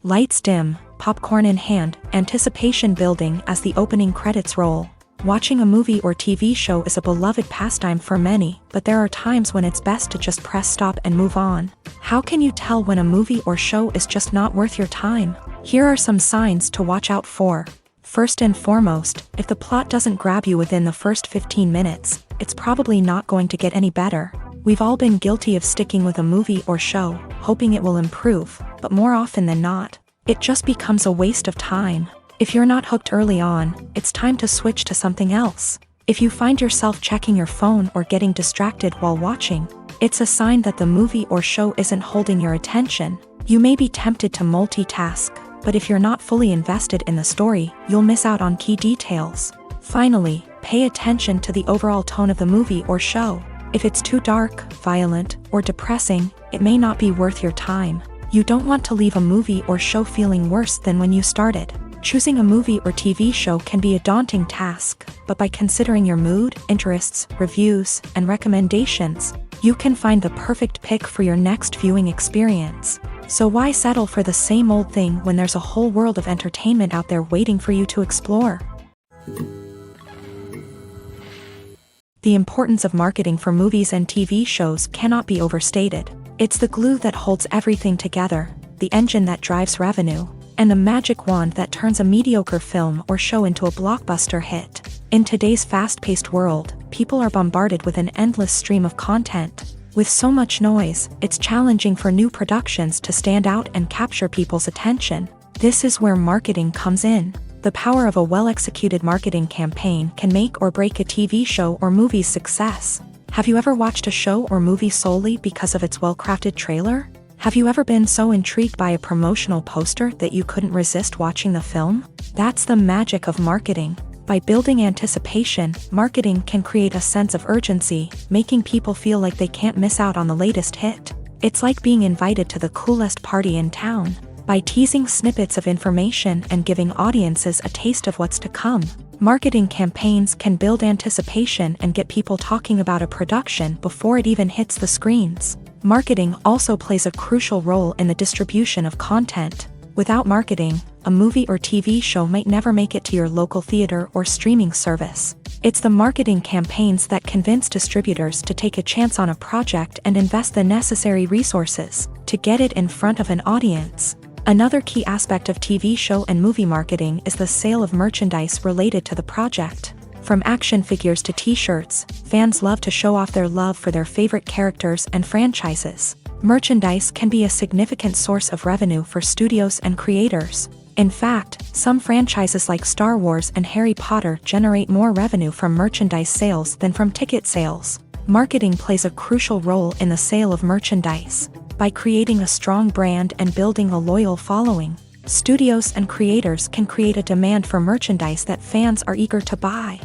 Lights dim, popcorn in hand, anticipation building as the opening credits roll. Watching a movie or TV show is a beloved pastime for many, but there are times when it's best to just press stop and move on. How can you tell when a movie or show is just not worth your time? Here are some signs to watch out for. First and foremost, if the plot doesn't grab you within the first 15 minutes, it's probably not going to get any better. We've all been guilty of sticking with a movie or show, hoping it will improve, but more often than not, it just becomes a waste of time. If you're not hooked early on, it's time to switch to something else. If you find yourself checking your phone or getting distracted while watching, it's a sign that the movie or show isn't holding your attention. You may be tempted to multitask, but if you're not fully invested in the story, you'll miss out on key details. Finally, pay attention to the overall tone of the movie or show. If it's too dark, violent, or depressing, it may not be worth your time. You don't want to leave a movie or show feeling worse than when you started. Choosing a movie or TV show can be a daunting task, but by considering your mood, interests, reviews, and recommendations, you can find the perfect pick for your next viewing experience. So why settle for the same old thing when there's a whole world of entertainment out there waiting for you to explore? The importance of marketing for movies and TV shows cannot be overstated. It's the glue that holds everything together, the engine that drives revenue, and the magic wand that turns a mediocre film or show into a blockbuster hit. In today's fast-paced world, people are bombarded with an endless stream of content. With so much noise, it's challenging for new productions to stand out and capture people's attention. This is where marketing comes in. The power of a well-executed marketing campaign can make or break a TV show or movie's success. Have you ever watched a show or movie solely because of its well-crafted trailer? Have you ever been so intrigued by a promotional poster that you couldn't resist watching the film? That's the magic of marketing. By building anticipation, marketing can create a sense of urgency, making people feel like they can't miss out on the latest hit. It's like being invited to the coolest party in town. By teasing snippets of information and giving audiences a taste of what's to come, marketing campaigns can build anticipation and get people talking about a production before it even hits the screens. Marketing also plays a crucial role in the distribution of content. Without marketing, a movie or TV show might never make it to your local theater or streaming service. It's the marketing campaigns that convince distributors to take a chance on a project and invest the necessary resources to get it in front of an audience. Another key aspect of TV show and movie marketing is the sale of merchandise related to the project. From action figures to t-shirts, fans love to show off their love for their favorite characters and franchises. Merchandise can be a significant source of revenue for studios and creators. In fact, some franchises like Star Wars and Harry Potter generate more revenue from merchandise sales than from ticket sales. Marketing plays a crucial role in the sale of merchandise. By creating a strong brand and building a loyal following, studios and creators can create a demand for merchandise that fans are eager to buy.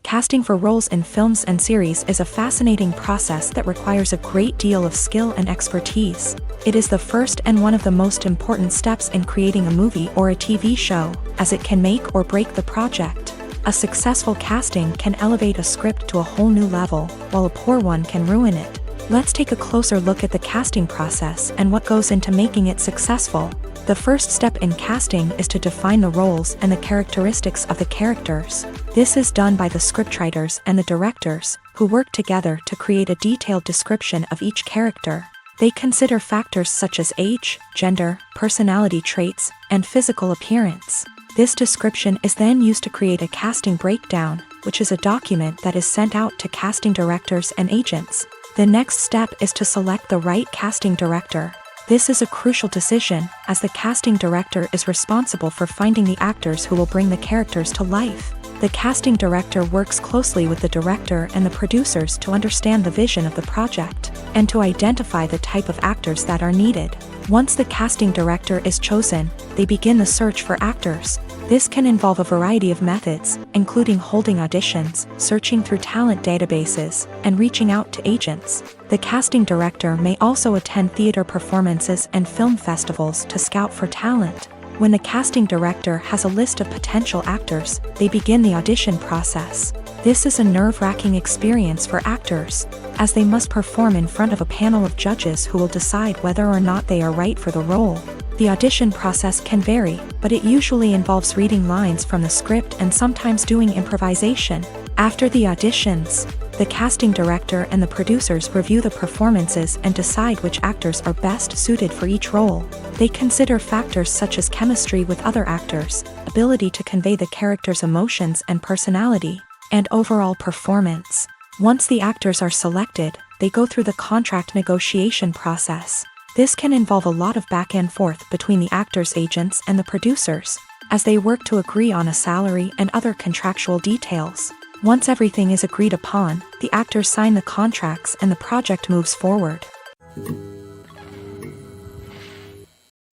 Casting for roles in films and series is a fascinating process that requires a great deal of skill and expertise. It is the first and one of the most important steps in creating a movie or a TV show, as it can make or break the project. A successful casting can elevate a script to a whole new level, while a poor one can ruin it. Let's take a closer look at the casting process and what goes into making it successful. The first step in casting is to define the roles and the characteristics of the characters. This is done by the scriptwriters and the directors, who work together to create a detailed description of each character. They consider factors such as age, gender, personality traits, and physical appearance. This description is then used to create a casting breakdown, which is a document that is sent out to casting directors and agents. The next step is to select the right casting director. This is a crucial decision, as the casting director is responsible for finding the actors who will bring the characters to life. The casting director works closely with the director and the producers to understand the vision of the project, and to identify the type of actors that are needed. Once the casting director is chosen, they begin the search for actors. This can involve a variety of methods, including holding auditions, searching through talent databases, and reaching out to agents. The casting director may also attend theater performances and film festivals to scout for talent. When the casting director has a list of potential actors, they begin the audition process. This is a nerve-wracking experience for actors, as they must perform in front of a panel of judges who will decide whether or not they are right for the role. The audition process can vary, but it usually involves reading lines from the script and sometimes doing improvisation. After the auditions, the casting director and the producers review the performances and decide which actors are best suited for each role. They consider factors such as chemistry with other actors, ability to convey the character's emotions and personality, and overall performance. Once the actors are selected, they go through the contract negotiation process. This can involve a lot of back and forth between the actors' agents and the producers, as they work to agree on a salary and other contractual details. Once everything is agreed upon, the actors sign the contracts and the project moves forward.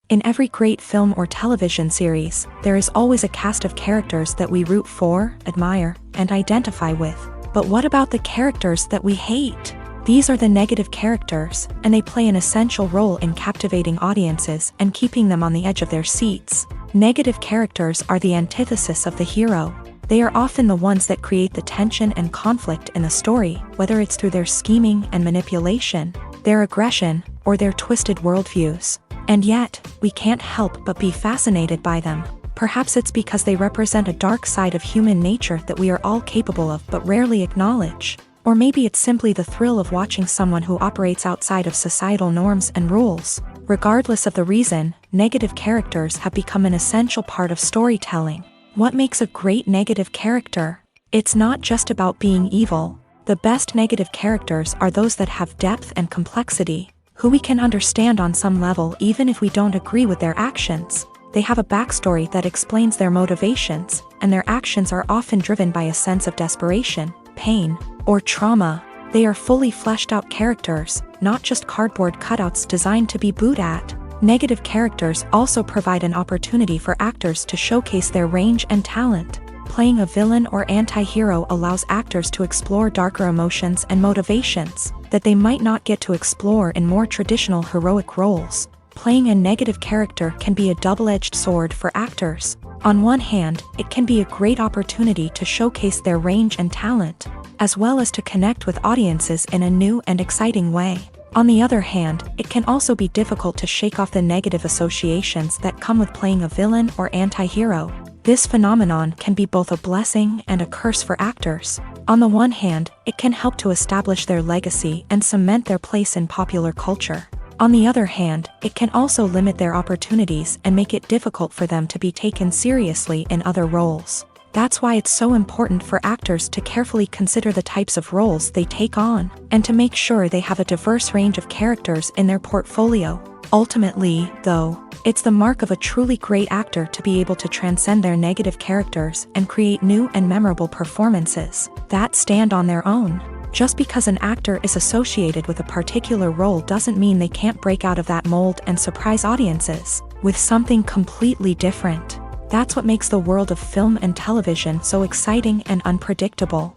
In every great film or television series, there is always a cast of characters that we root for, admire, and identify with. But what about the characters that we hate? These are the negative characters, and they play an essential role in captivating audiences and keeping them on the edge of their seats. Negative characters are the antithesis of the hero. They are often the ones that create the tension and conflict in the story, whether it's through their scheming and manipulation, their aggression, or their twisted worldviews. And yet, we can't help but be fascinated by them. Perhaps it's because they represent a dark side of human nature that we are all capable of but rarely acknowledge. Or maybe it's simply the thrill of watching someone who operates outside of societal norms and rules. Regardless of the reason, negative characters have become an essential part of storytelling. What makes a great negative character? It's not just about being evil. The best negative characters are those that have depth and complexity, who we can understand on some level even if we don't agree with their actions. They have a backstory that explains their motivations, and their actions are often driven by a sense of desperation, pain, or trauma. They are fully fleshed out characters, not just cardboard cutouts designed to be booed at. Negative characters also provide an opportunity for actors to showcase their range and talent. Playing a villain or anti-hero allows actors to explore darker emotions and motivations that they might not get to explore in more traditional heroic roles. Playing a negative character can be a double-edged sword for actors. On one hand, it can be a great opportunity to showcase their range and talent, as well as to connect with audiences in a new and exciting way. On the other hand, it can also be difficult to shake off the negative associations that come with playing a villain or anti-hero. This phenomenon can be both a blessing and a curse for actors. On the one hand, it can help to establish their legacy and cement their place in popular culture. On the other hand, it can also limit their opportunities and make it difficult for them to be taken seriously in other roles. That's why it's so important for actors to carefully consider the types of roles they take on, and to make sure they have a diverse range of characters in their portfolio. Ultimately, though, it's the mark of a truly great actor to be able to transcend their negative characters and create new and memorable performances that stand on their own. Just because an actor is associated with a particular role doesn't mean they can't break out of that mold and surprise audiences with something completely different. That's what makes the world of film and television so exciting and unpredictable.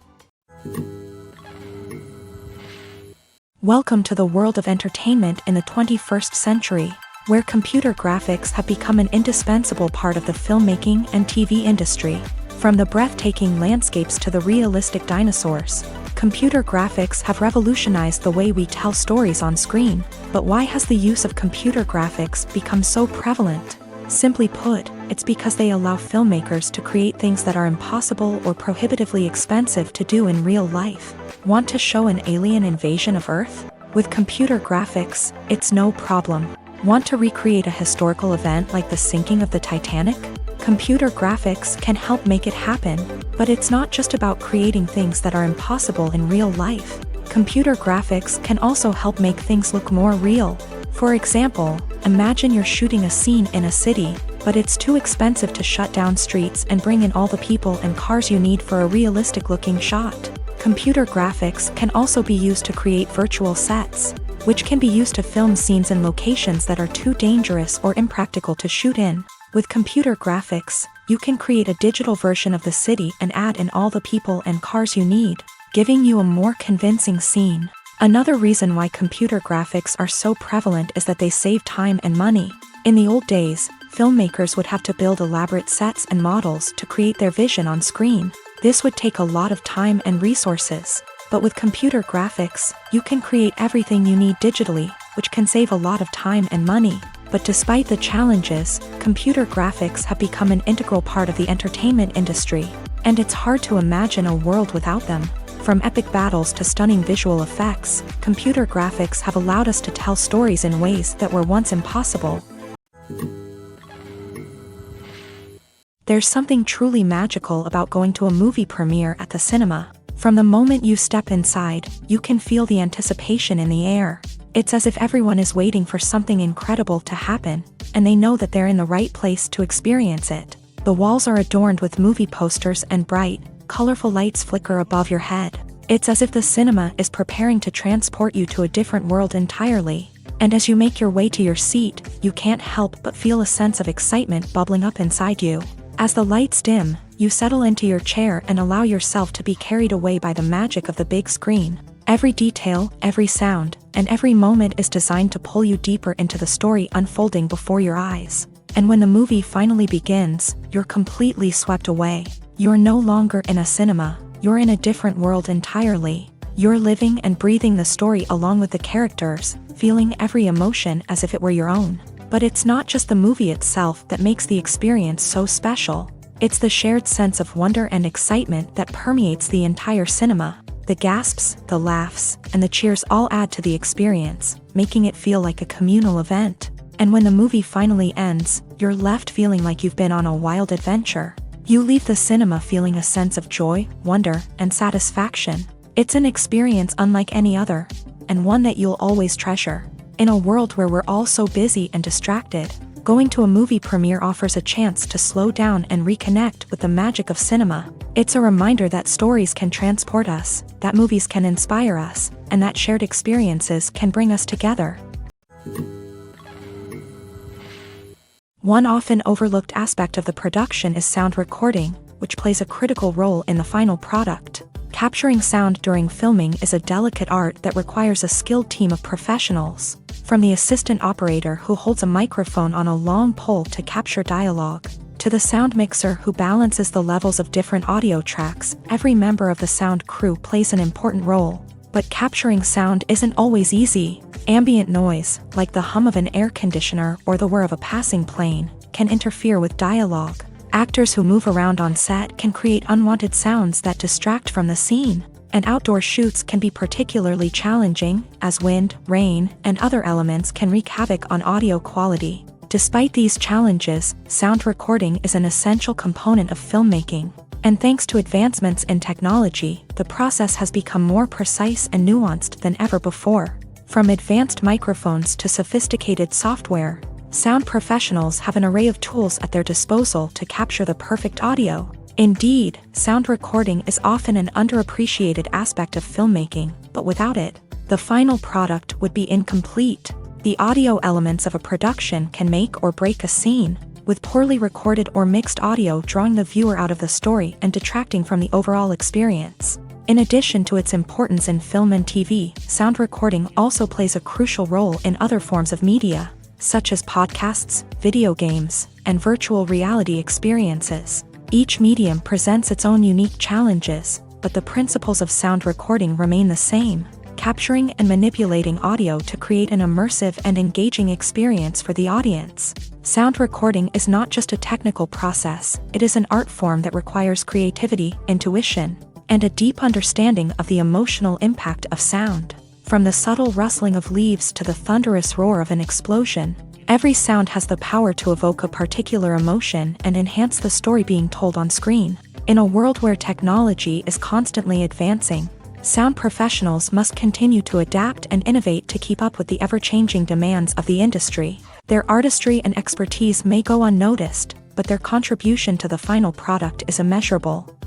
Welcome to the world of entertainment in the 21st century, where computer graphics have become an indispensable part of the filmmaking and TV industry. From the breathtaking landscapes to the realistic dinosaurs, computer graphics have revolutionized the way we tell stories on screen. But why has the use of computer graphics become so prevalent? Simply put, it's because they allow filmmakers to create things that are impossible or prohibitively expensive to do in real life. Want to show an alien invasion of Earth? With computer graphics, it's no problem. Want to recreate a historical event like the sinking of the Titanic? Computer graphics can help make it happen. But it's not just about creating things that are impossible in real life. Computer graphics can also help make things look more real. For example, imagine you're shooting a scene in a city, but it's too expensive to shut down streets and bring in all the people and cars you need for a realistic-looking shot. Computer graphics can also be used to create virtual sets, which can be used to film scenes in locations that are too dangerous or impractical to shoot in. With computer graphics, you can create a digital version of the city and add in all the people and cars you need, giving you a more convincing scene. Another reason why computer graphics are so prevalent is that they save time and money. In the old days, filmmakers would have to build elaborate sets and models to create their vision on screen. This would take a lot of time and resources. But with computer graphics, you can create everything you need digitally, which can save a lot of time and money. But despite the challenges, computer graphics have become an integral part of the entertainment industry, and it's hard to imagine a world without them. From epic battles to stunning visual effects, computer graphics have allowed us to tell stories in ways that were once impossible. There's something truly magical about going to a movie premiere at the cinema. From the moment you step inside, you can feel the anticipation in the air. It's as if everyone is waiting for something incredible to happen, and they know that they're in the right place to experience it. The walls are adorned with movie posters and bright, colorful lights flicker above your head. It's as if the cinema is preparing to transport you to a different world entirely. And as you make your way to your seat, you can't help but feel a sense of excitement bubbling up inside you. As the lights dim, you settle into your chair and allow yourself to be carried away by the magic of the big screen. Every detail, every sound, and every moment is designed to pull you deeper into the story unfolding before your eyes. And when the movie finally begins, you're completely swept away. You're no longer in a cinema, you're in a different world entirely. You're living and breathing the story along with the characters, feeling every emotion as if it were your own. But it's not just the movie itself that makes the experience so special. It's the shared sense of wonder and excitement that permeates the entire cinema. The gasps, the laughs, and the cheers all add to the experience, making it feel like a communal event. And when the movie finally ends, you're left feeling like you've been on a wild adventure. You leave the cinema feeling a sense of joy, wonder, and satisfaction. It's an experience unlike any other, and one that you'll always treasure. In a world where we're all so busy and distracted, going to a movie premiere offers a chance to slow down and reconnect with the magic of cinema. It's a reminder that stories can transport us, that movies can inspire us, and that shared experiences can bring us together. One often overlooked aspect of the production is sound recording, which plays a critical role in the final product. Capturing sound during filming is a delicate art that requires a skilled team of professionals. From the assistant operator who holds a microphone on a long pole to capture dialogue, to the sound mixer who balances the levels of different audio tracks, every member of the sound crew plays an important role. But capturing sound isn't always easy. Ambient noise, like the hum of an air conditioner or the whir of a passing plane, can interfere with dialogue. Actors who move around on set can create unwanted sounds that distract from the scene. And outdoor shoots can be particularly challenging, as wind, rain, and other elements can wreak havoc on audio quality. Despite these challenges, sound recording is an essential component of filmmaking. And thanks to advancements in technology, the process has become more precise and nuanced than ever before. From advanced microphones to sophisticated software, sound professionals have an array of tools at their disposal to capture the perfect audio. Indeed, sound recording is often an underappreciated aspect of filmmaking, but without it, the final product would be incomplete. The audio elements of a production can make or break a scene, with poorly recorded or mixed audio drawing the viewer out of the story and detracting from the overall experience. In addition to its importance in film and TV, sound recording also plays a crucial role in other forms of media, such as podcasts, video games, and virtual reality experiences. Each medium presents its own unique challenges, but the principles of sound recording remain the same, capturing and manipulating audio to create an immersive and engaging experience for the audience. Sound recording is not just a technical process, it is an art form that requires creativity, intuition, and a deep understanding of the emotional impact of sound. From the subtle rustling of leaves to the thunderous roar of an explosion, every sound has the power to evoke a particular emotion and enhance the story being told on screen. In a world where technology is constantly advancing, sound professionals must continue to adapt and innovate to keep up with the ever-changing demands of the industry. Their artistry and expertise may go unnoticed, but their contribution to the final product is immeasurable.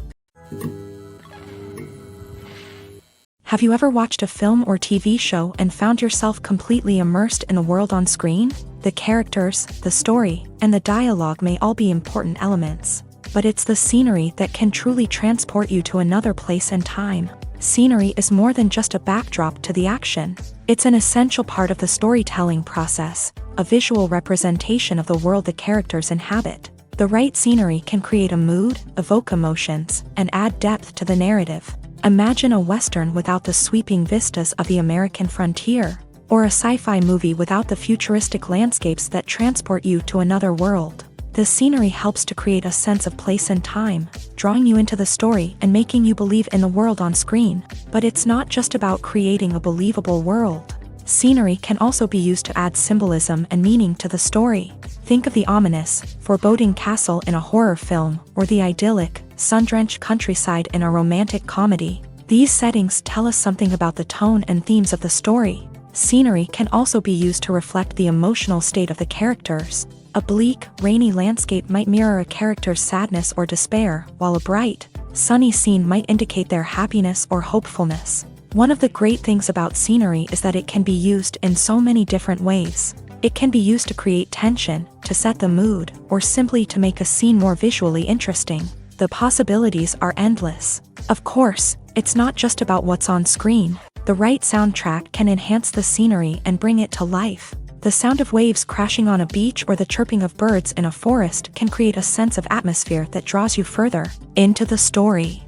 Have you ever watched a film or TV show and found yourself completely immersed in the world on screen? The characters, the story, and the dialogue may all be important elements, but it's the scenery that can truly transport you to another place and time. Scenery is more than just a backdrop to the action. It's an essential part of the storytelling process, a visual representation of the world the characters inhabit. The right scenery can create a mood, evoke emotions, and add depth to the narrative. Imagine a Western without the sweeping vistas of the American frontier, or a sci-fi movie without the futuristic landscapes that transport you to another world. The scenery helps to create a sense of place and time, drawing you into the story and making you believe in the world on screen. But it's not just about creating a believable world. Scenery can also be used to add symbolism and meaning to the story. Think of the ominous, foreboding castle in a horror film, or the idyllic, sun-drenched countryside in a romantic comedy. These settings tell us something about the tone and themes of the story. Scenery can also be used to reflect the emotional state of the characters. A bleak, rainy landscape might mirror a character's sadness or despair, while a bright, sunny scene might indicate their happiness or hopefulness. One of the great things about scenery is that it can be used in so many different ways. It can be used to create tension, to set the mood, or simply to make a scene more visually interesting. The possibilities are endless. Of course, it's not just about what's on screen. The right soundtrack can enhance the scenery and bring it to life. The sound of waves crashing on a beach or the chirping of birds in a forest can create a sense of atmosphere that draws you further into the story.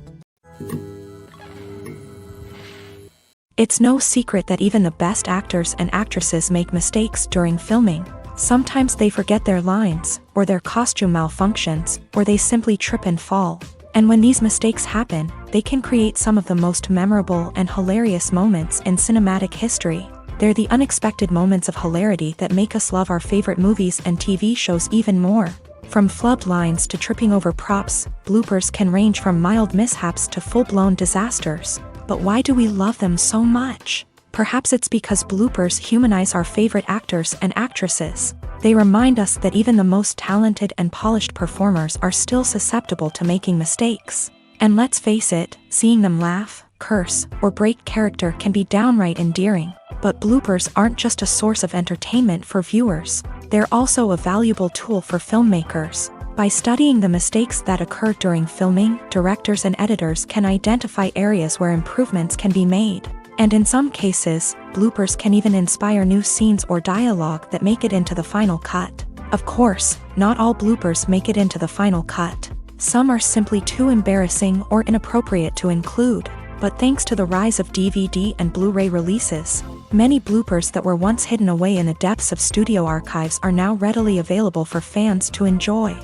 It's no secret that even the best actors and actresses make mistakes during filming. Sometimes they forget their lines, or their costume malfunctions, or they simply trip and fall. And when these mistakes happen, they can create some of the most memorable and hilarious moments in cinematic history. They're the unexpected moments of hilarity that make us love our favorite movies and TV shows even more. From flubbed lines to tripping over props, bloopers can range from mild mishaps to full-blown disasters. But why do we love them so much? Perhaps it's because bloopers humanize our favorite actors and actresses. They remind us that even the most talented and polished performers are still susceptible to making mistakes. And let's face it, seeing them laugh, curse, or break character can be downright endearing. But bloopers aren't just a source of entertainment for viewers. They're also a valuable tool for filmmakers. By studying the mistakes that occur during filming, directors and editors can identify areas where improvements can be made. And in some cases, bloopers can even inspire new scenes or dialogue that make it into the final cut. Of course, not all bloopers make it into the final cut. Some are simply too embarrassing or inappropriate to include. But thanks to the rise of DVD and Blu-ray releases, many bloopers that were once hidden away in the depths of studio archives are now readily available for fans to enjoy.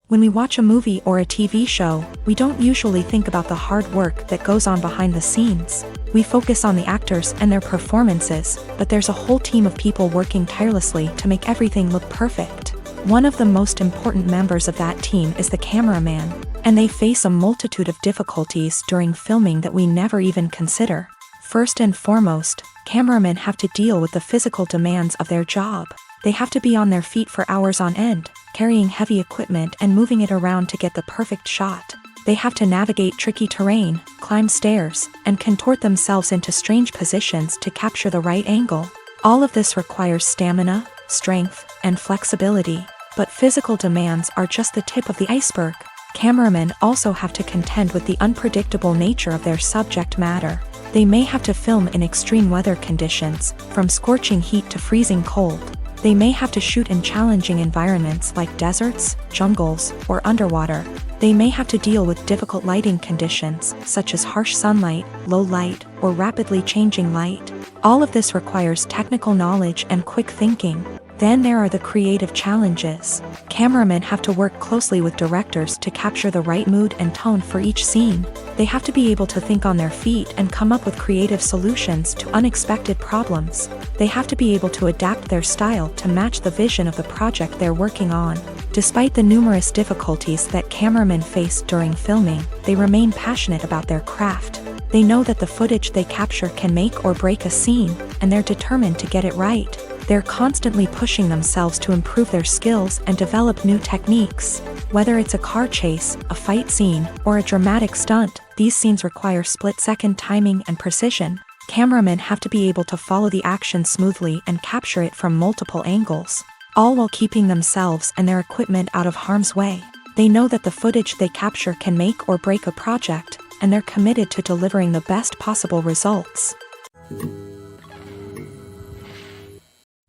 When we watch a movie or a TV show, we don't usually think about the hard work that goes on behind the scenes. We focus on the actors and their performances, but there's a whole team of people working tirelessly to make everything look perfect. One of the most important members of that team is the cameraman, and they face a multitude of difficulties during filming that we never even consider. First and foremost, cameramen have to deal with the physical demands of their job. They have to be on their feet for hours on end, carrying heavy equipment and moving it around to get the perfect shot. They have to navigate tricky terrain, climb stairs, and contort themselves into strange positions to capture the right angle. All of this requires stamina, strength, and flexibility. But physical demands are just the tip of the iceberg. Cameramen also have to contend with the unpredictable nature of their subject matter. They may have to film in extreme weather conditions, from scorching heat to freezing cold. They may have to shoot in challenging environments like deserts, jungles, or underwater. They may have to deal with difficult lighting conditions, such as harsh sunlight, low light, or rapidly changing light. All of this requires technical knowledge and quick thinking. Then there are the creative challenges. Cameramen have to work closely with directors to capture the right mood and tone for each scene. They have to be able to think on their feet and come up with creative solutions to unexpected problems. They have to be able to adapt their style to match the vision of the project they're working on. Despite the numerous difficulties that cameramen face during filming, they remain passionate about their craft. They know that the footage they capture can make or break a scene, and they're determined to get it right. They're constantly pushing themselves to improve their skills and develop new techniques. Whether it's a car chase, a fight scene, or a dramatic stunt, these scenes require split-second timing and precision. Cameramen have to be able to follow the action smoothly and capture it from multiple angles, all while keeping themselves and their equipment out of harm's way. They know that the footage they capture can make or break a project, and they're committed to delivering the best possible results.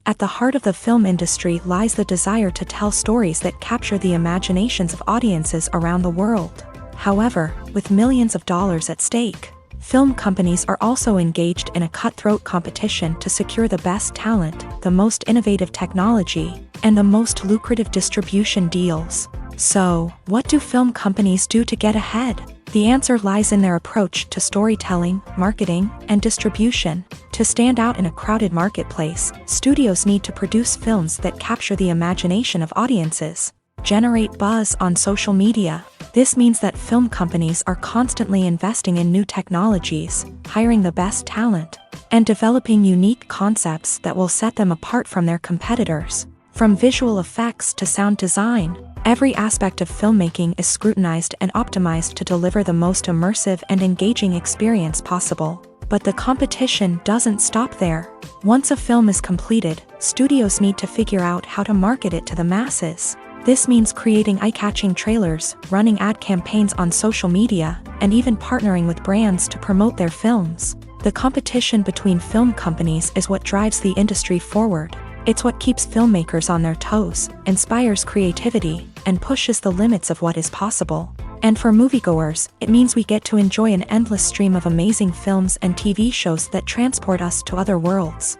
At the heart of the film industry lies the desire to tell stories that capture the imaginations of audiences around the world. However, with millions of dollars at stake, film companies are also engaged in a cutthroat competition to secure the best talent, the most innovative technology, and the most lucrative distribution deals. So, what do film companies do to get ahead? The answer lies in their approach to storytelling, marketing, and distribution. To stand out in a crowded marketplace, studios need to produce films that capture the imagination of audiences, generate buzz on social media. This means that film companies are constantly investing in new technologies, hiring the best talent, and developing unique concepts that will set them apart from their competitors. From visual effects to sound design, every aspect of filmmaking is scrutinized and optimized to deliver the most immersive and engaging experience possible. But the competition doesn't stop there. Once a film is completed, studios need to figure out how to market it to the masses. This means creating eye-catching trailers, running ad campaigns on social media, and even partnering with brands to promote their films. The competition between film companies is what drives the industry forward. It's what keeps filmmakers on their toes, inspires creativity, and pushes the limits of what is possible. And for moviegoers, it means we get to enjoy an endless stream of amazing films and TV shows that transport us to other worlds.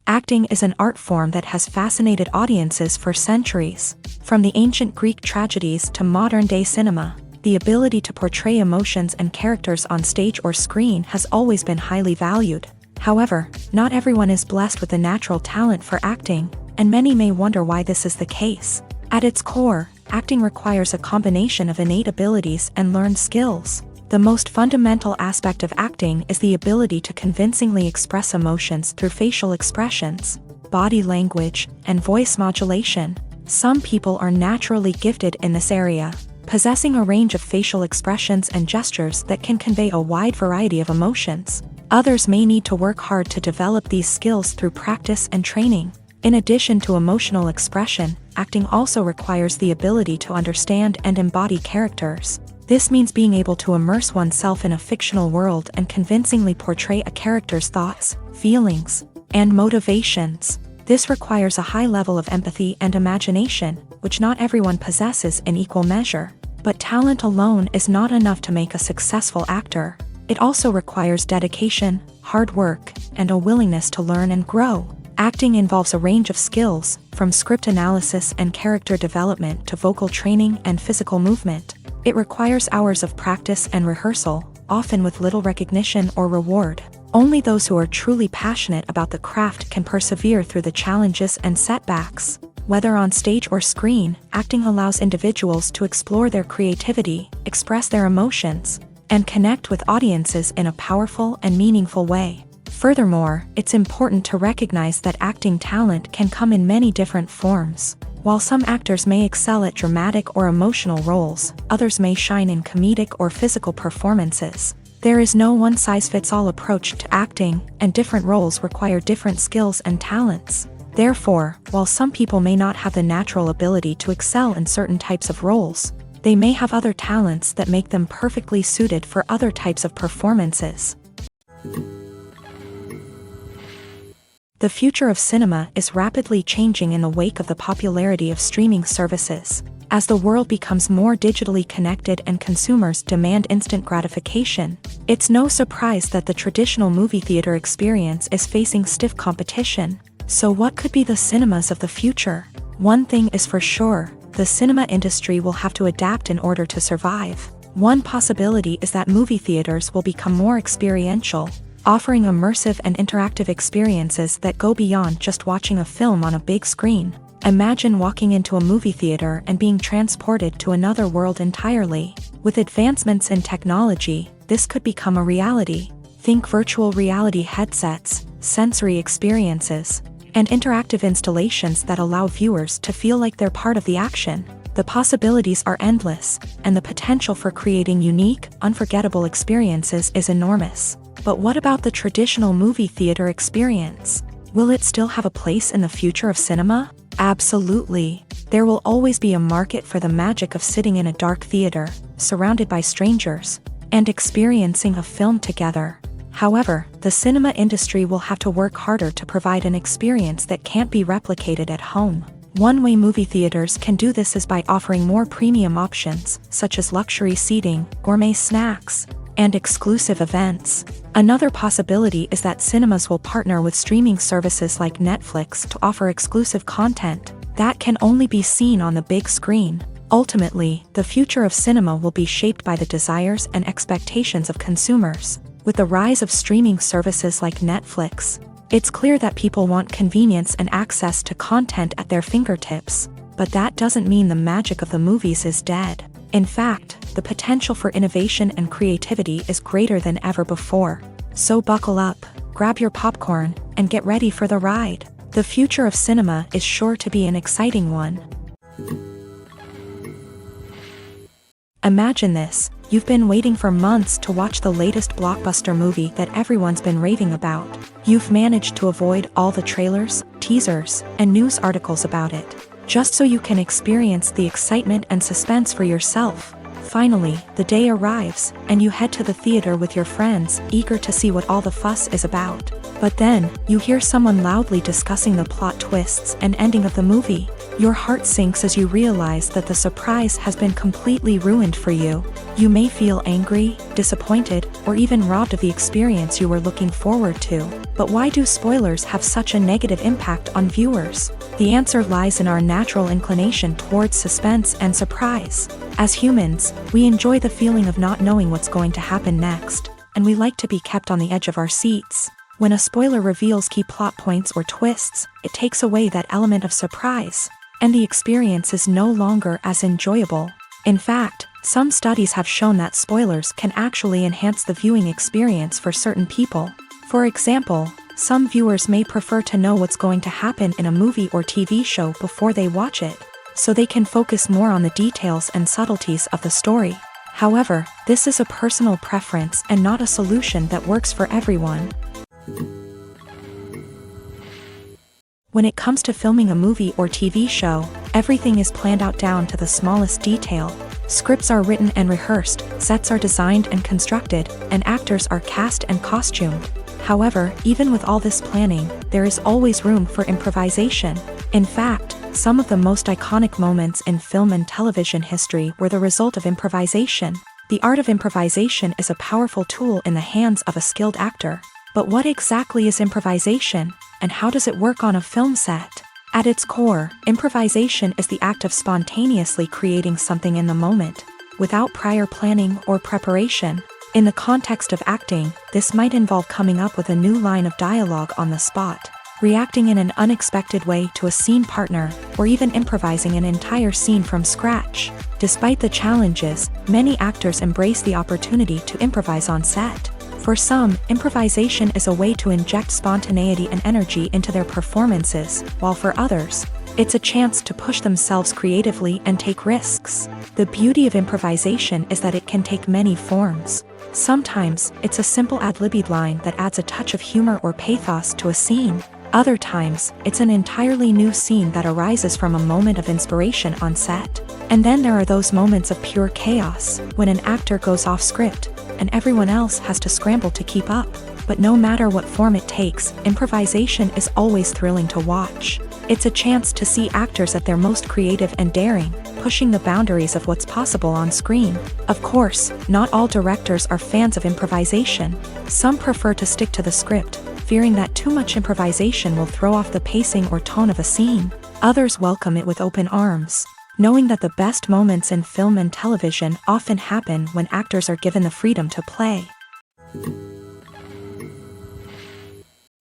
Acting is an art form that has fascinated audiences for centuries. From the ancient Greek tragedies to modern-day cinema, the ability to portray emotions and characters on stage or screen has always been highly valued. However, not everyone is blessed with a natural talent for acting, and many may wonder why this is the case. At its core, acting requires a combination of innate abilities and learned skills. The most fundamental aspect of acting is the ability to convincingly express emotions through facial expressions, body language, and voice modulation. Some people are naturally gifted in this area, possessing a range of facial expressions and gestures that can convey a wide variety of emotions. Others may need to work hard to develop these skills through practice and training. In addition to emotional expression, acting also requires the ability to understand and embody characters. This means being able to immerse oneself in a fictional world and convincingly portray a character's thoughts, feelings, and motivations. This requires a high level of empathy and imagination, which not everyone possesses in equal measure. But talent alone is not enough to make a successful actor. It also requires dedication, hard work, and a willingness to learn and grow. Acting involves a range of skills, from script analysis and character development to vocal training and physical movement. It requires hours of practice and rehearsal, often with little recognition or reward. Only those who are truly passionate about the craft can persevere through the challenges and setbacks. Whether on stage or screen, acting allows individuals to explore their creativity, express their emotions, and connect with audiences in a powerful and meaningful way. Furthermore, it's important to recognize that acting talent can come in many different forms. While some actors may excel at dramatic or emotional roles, others may shine in comedic or physical performances. There is no one-size-fits-all approach to acting, and different roles require different skills and talents. Therefore, while some people may not have the natural ability to excel in certain types of roles, they may have other talents that make them perfectly suited for other types of performances. The future of cinema is rapidly changing in the wake of the popularity of streaming services. As the world becomes more digitally connected and consumers demand instant gratification, it's no surprise that the traditional movie theater experience is facing stiff competition. So what could be the cinemas of the future? One thing is for sure, the cinema industry will have to adapt in order to survive. One possibility is that movie theaters will become more experiential, offering immersive and interactive experiences that go beyond just watching a film on a big screen. Imagine walking into a movie theater and being transported to another world entirely. With advancements in technology, this could become a reality. Think virtual reality headsets, sensory experiences, and interactive installations that allow viewers to feel like they're part of the action. The possibilities are endless, and the potential for creating unique, unforgettable experiences is enormous. But what about the traditional movie theater experience? Will it still have a place in the future of cinema? Absolutely. There will always be a market for the magic of sitting in a dark theater, surrounded by strangers, and experiencing a film together. However, the cinema industry will have to work harder to provide an experience that can't be replicated at home. One way movie theaters can do this is by offering more premium options, such as luxury seating, gourmet snacks, and exclusive events. Another possibility is that cinemas will partner with streaming services like Netflix to offer exclusive content that can only be seen on the big screen. Ultimately, the future of cinema will be shaped by the desires and expectations of consumers. With the rise of streaming services like Netflix, it's clear that people want convenience and access to content at their fingertips. But that doesn't mean the magic of the movies is dead. In fact, the potential for innovation and creativity is greater than ever before. So buckle up, grab your popcorn, and get ready for the ride. The future of cinema is sure to be an exciting one. Imagine this. You've been waiting for months to watch the latest blockbuster movie that everyone's been raving about. You've managed to avoid all the trailers, teasers, and news articles about it, just so you can experience the excitement and suspense for yourself. Finally, the day arrives, and you head to the theater with your friends, eager to see what all the fuss is about. But then, you hear someone loudly discussing the plot twists and ending of the movie. Your heart sinks as you realize that the surprise has been completely ruined for you. You may feel angry, disappointed, or even robbed of the experience you were looking forward to. But why do spoilers have such a negative impact on viewers? The answer lies in our natural inclination towards suspense and surprise. As humans, we enjoy the feeling of not knowing what's going to happen next, and we like to be kept on the edge of our seats. When a spoiler reveals key plot points or twists, it takes away that element of surprise, and the experience is no longer as enjoyable. In fact, some studies have shown that spoilers can actually enhance the viewing experience for certain people. For example, some viewers may prefer to know what's going to happen in a movie or TV show before they watch it, so they can focus more on the details and subtleties of the story. However, this is a personal preference and not a solution that works for everyone. When it comes to filming a movie or TV show, everything is planned out down to the smallest detail. Scripts are written and rehearsed, sets are designed and constructed, and actors are cast and costumed. However, even with all this planning, there is always room for improvisation. In fact, some of the most iconic moments in film and television history were the result of improvisation. The art of improvisation is a powerful tool in the hands of a skilled actor. But what exactly is improvisation, and how does it work on a film set? At its core, improvisation is the act of spontaneously creating something in the moment, without prior planning or preparation. In the context of acting, this might involve coming up with a new line of dialogue on the spot, reacting in an unexpected way to a scene partner, or even improvising an entire scene from scratch. Despite the challenges, many actors embrace the opportunity to improvise on set. For some, improvisation is a way to inject spontaneity and energy into their performances, while for others, it's a chance to push themselves creatively and take risks. The beauty of improvisation is that it can take many forms. Sometimes, it's a simple ad-libbed line that adds a touch of humor or pathos to a scene. Other times, it's an entirely new scene that arises from a moment of inspiration on set. And then there are those moments of pure chaos, when an actor goes off script, and everyone else has to scramble to keep up. But no matter what form it takes, improvisation is always thrilling to watch. It's a chance to see actors at their most creative and daring, pushing the boundaries of what's possible on screen. Of course, not all directors are fans of improvisation. Some prefer to stick to the script, fearing that too much improvisation will throw off the pacing or tone of a scene. Others welcome it with open arms, knowing that the best moments in film and television often happen when actors are given the freedom to play.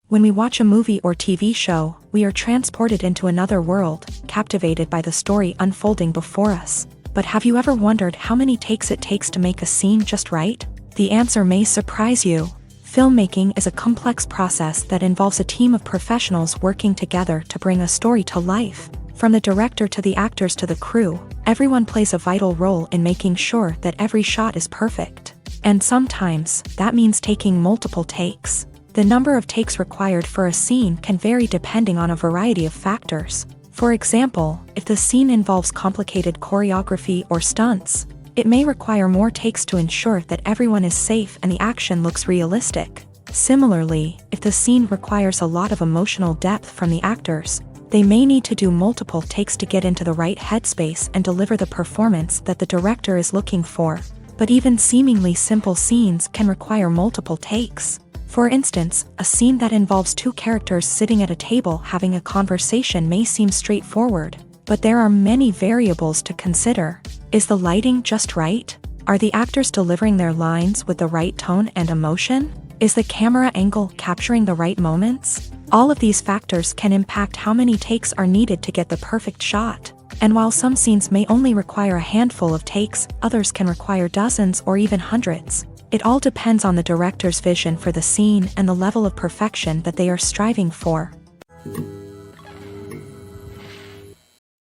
When we watch a movie or TV show, we are transported into another world, captivated by the story unfolding before us. But have you ever wondered how many takes it takes to make a scene just right? The answer may surprise you. Filmmaking is a complex process that involves a team of professionals working together to bring a story to life. From the director to the actors to the crew, everyone plays a vital role in making sure that every shot is perfect. And sometimes, that means taking multiple takes. The number of takes required for a scene can vary depending on a variety of factors. For example, if the scene involves complicated choreography or stunts, it may require more takes to ensure that everyone is safe and the action looks realistic. Similarly, if the scene requires a lot of emotional depth from the actors, they may need to do multiple takes to get into the right headspace and deliver the performance that the director is looking for. But even seemingly simple scenes can require multiple takes. For instance, a scene that involves two characters sitting at a table having a conversation may seem straightforward, but there are many variables to consider. Is the lighting just right? Are the actors delivering their lines with the right tone and emotion? Is the camera angle capturing the right moments? All of these factors can impact how many takes are needed to get the perfect shot. And while some scenes may only require a handful of takes, others can require dozens or even hundreds. It all depends on the director's vision for the scene and the level of perfection that they are striving for.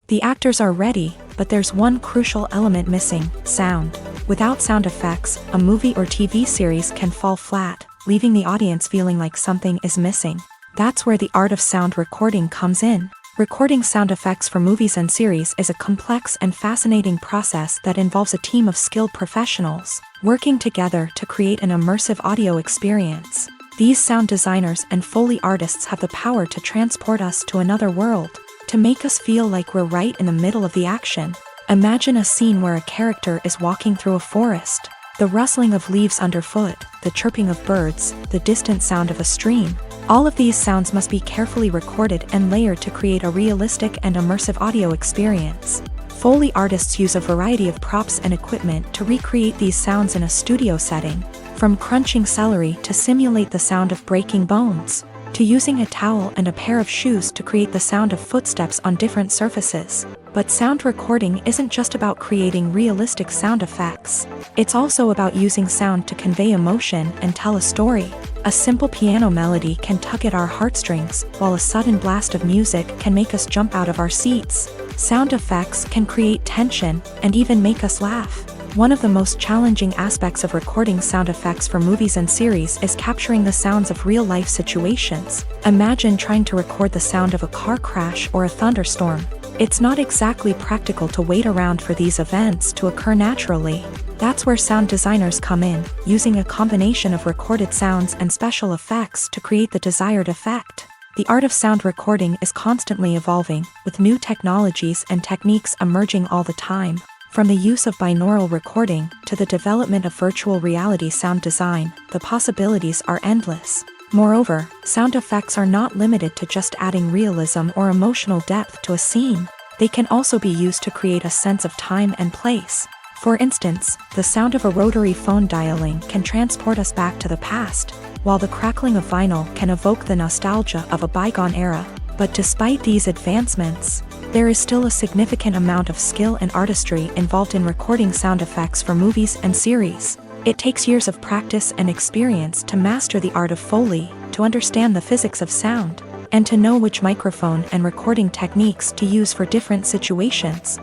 The actors are ready, but there's one crucial element missing: sound. Without sound effects, a movie or TV series can fall flat, leaving the audience feeling like something is missing. That's where the art of sound recording comes in. Recording sound effects for movies and series is a complex and fascinating process that involves a team of skilled professionals working together to create an immersive audio experience. These sound designers and Foley artists have the power to transport us to another world, to make us feel like we're right in the middle of the action. Imagine a scene where a character is walking through a forest. The rustling of leaves underfoot, the chirping of birds, the distant sound of a stream. All of these sounds must be carefully recorded and layered to create a realistic and immersive audio experience. Foley artists use a variety of props and equipment to recreate these sounds in a studio setting, from crunching celery to simulate the sound of breaking bones, to using a towel and a pair of shoes to create the sound of footsteps on different surfaces. But sound recording isn't just about creating realistic sound effects. It's also about using sound to convey emotion and tell a story. A simple piano melody can tug at our heartstrings, while a sudden blast of music can make us jump out of our seats. Sound effects can create tension and even make us laugh. One of the most challenging aspects of recording sound effects for movies and series is capturing the sounds of real-life situations. Imagine trying to record the sound of a car crash or a thunderstorm. It's not exactly practical to wait around for these events to occur naturally. That's where sound designers come in, using a combination of recorded sounds and special effects to create the desired effect. The art of sound recording is constantly evolving, with new technologies and techniques emerging all the time. From the use of binaural recording to the development of virtual reality sound design, the possibilities are endless. Moreover, sound effects are not limited to just adding realism or emotional depth to a scene. They can also be used to create a sense of time and place. For instance, the sound of a rotary phone dialing can transport us back to the past, while the crackling of vinyl can evoke the nostalgia of a bygone era. But despite these advancements, there is still a significant amount of skill and artistry involved in recording sound effects for movies and series. It takes years of practice and experience to master the art of Foley, to understand the physics of sound, and to know which microphone and recording techniques to use for different situations.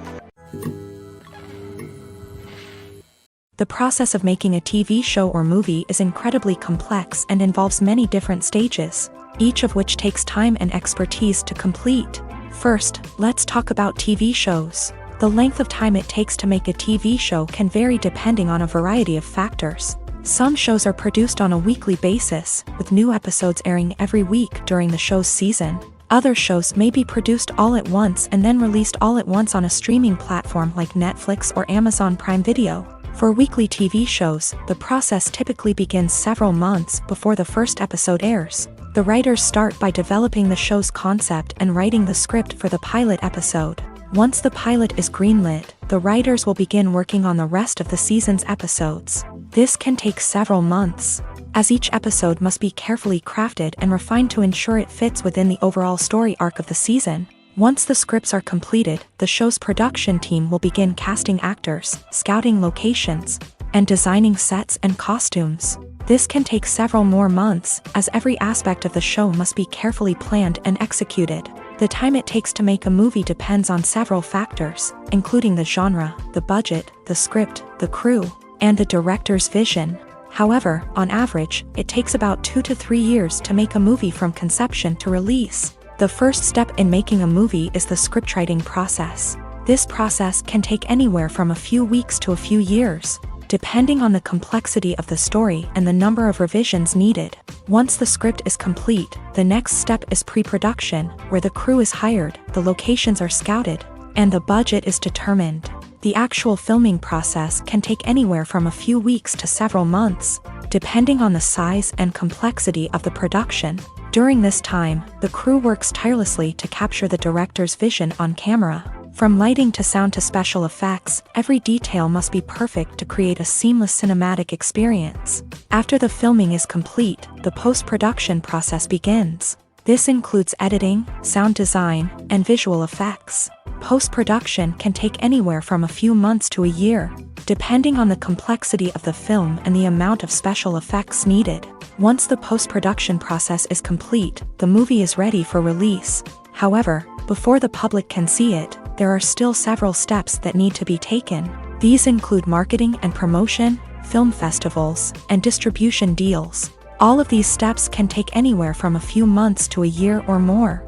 The process of making a TV show or movie is incredibly complex and involves many different stages, each of which takes time and expertise to complete. First, let's talk about TV shows. The length of time it takes to make a TV show can vary depending on a variety of factors. Some shows are produced on a weekly basis, with new episodes airing every week during the show's season. Other shows may be produced all at once and then released all at once on a streaming platform like Netflix or Amazon Prime Video. For weekly TV shows, the process typically begins several months before the first episode airs. The writers start by developing the show's concept and writing the script for the pilot episode. Once the pilot is greenlit, the writers will begin working on the rest of the season's episodes. This can take several months, as each episode must be carefully crafted and refined to ensure it fits within the overall story arc of the season. Once the scripts are completed, the show's production team will begin casting actors, scouting locations, and designing sets and costumes. This can take several more months, as every aspect of the show must be carefully planned and executed. The time it takes to make a movie depends on several factors, including the genre, the budget, the script, the crew, and the director's vision. However, on average, it takes about 2 to 3 years to make a movie from conception to release. The first step in making a movie is the scriptwriting process. This process can take anywhere from a few weeks to a few years, depending on the complexity of the story and the number of revisions needed. Once the script is complete, the next step is pre-production, where the crew is hired, the locations are scouted, and the budget is determined. The actual filming process can take anywhere from a few weeks to several months, depending on the size and complexity of the production. During this time, the crew works tirelessly to capture the director's vision on camera. From lighting to sound to special effects, every detail must be perfect to create a seamless cinematic experience. After the filming is complete, the post-production process begins. This includes editing, sound design, and visual effects. Post-production can take anywhere from a few months to a year, depending on the complexity of the film and the amount of special effects needed. Once the post-production process is complete, the movie is ready for release. However, before the public can see it, there are still several steps that need to be taken. These include marketing and promotion, film festivals, and distribution deals. All of these steps can take anywhere from a few months to a year or more.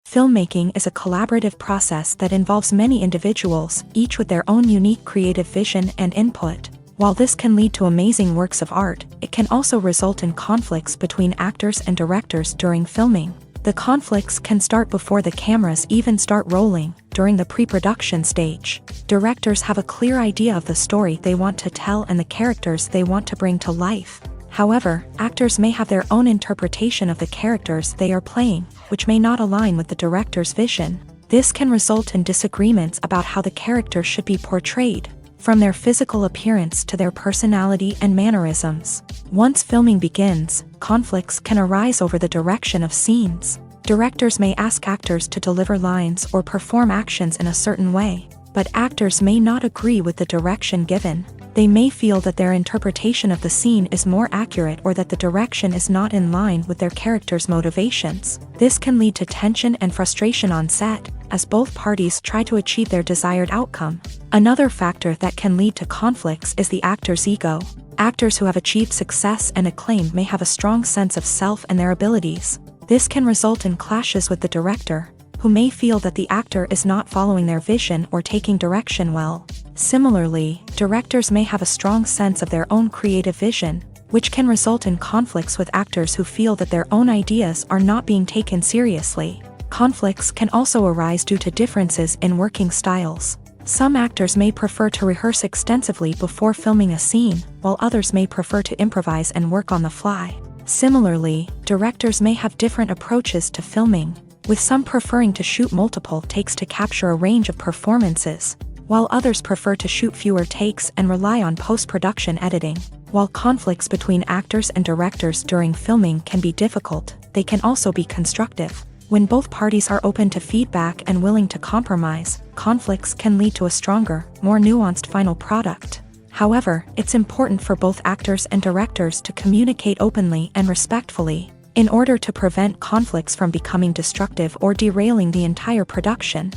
Filmmaking is a collaborative process that involves many individuals, each with their own unique creative vision and input. While this can lead to amazing works of art, it can also result in conflicts between actors and directors during filming. The conflicts can start before the cameras even start rolling, during the pre-production stage. Directors have a clear idea of the story they want to tell and the characters they want to bring to life. However, actors may have their own interpretation of the characters they are playing, which may not align with the director's vision. This can result in disagreements about how the character should be portrayed, from their physical appearance to their personality and mannerisms. Once filming begins, conflicts can arise over the direction of scenes. Directors may ask actors to deliver lines or perform actions in a certain way, but actors may not agree with the direction given. They may feel that their interpretation of the scene is more accurate or that the direction is not in line with their character's motivations. This can lead to tension and frustration on set, as both parties try to achieve their desired outcome. Another factor that can lead to conflicts is the actor's ego. Actors who have achieved success and acclaim may have a strong sense of self and their abilities. This can result in clashes with the director, who may feel that the actor is not following their vision or taking direction well. Similarly, directors may have a strong sense of their own creative vision, which can result in conflicts with actors who feel that their own ideas are not being taken seriously. Conflicts can also arise due to differences in working styles. Some actors may prefer to rehearse extensively before filming a scene, while others may prefer to improvise and work on the fly. Similarly, directors may have different approaches to filming, with some preferring to shoot multiple takes to capture a range of performances, while others prefer to shoot fewer takes and rely on post-production editing. While conflicts between actors and directors during filming can be difficult, they can also be constructive. When both parties are open to feedback and willing to compromise, conflicts can lead to a stronger, more nuanced final product. However, it's important for both actors and directors to communicate openly and respectfully, in order to prevent conflicts from becoming destructive or derailing the entire production.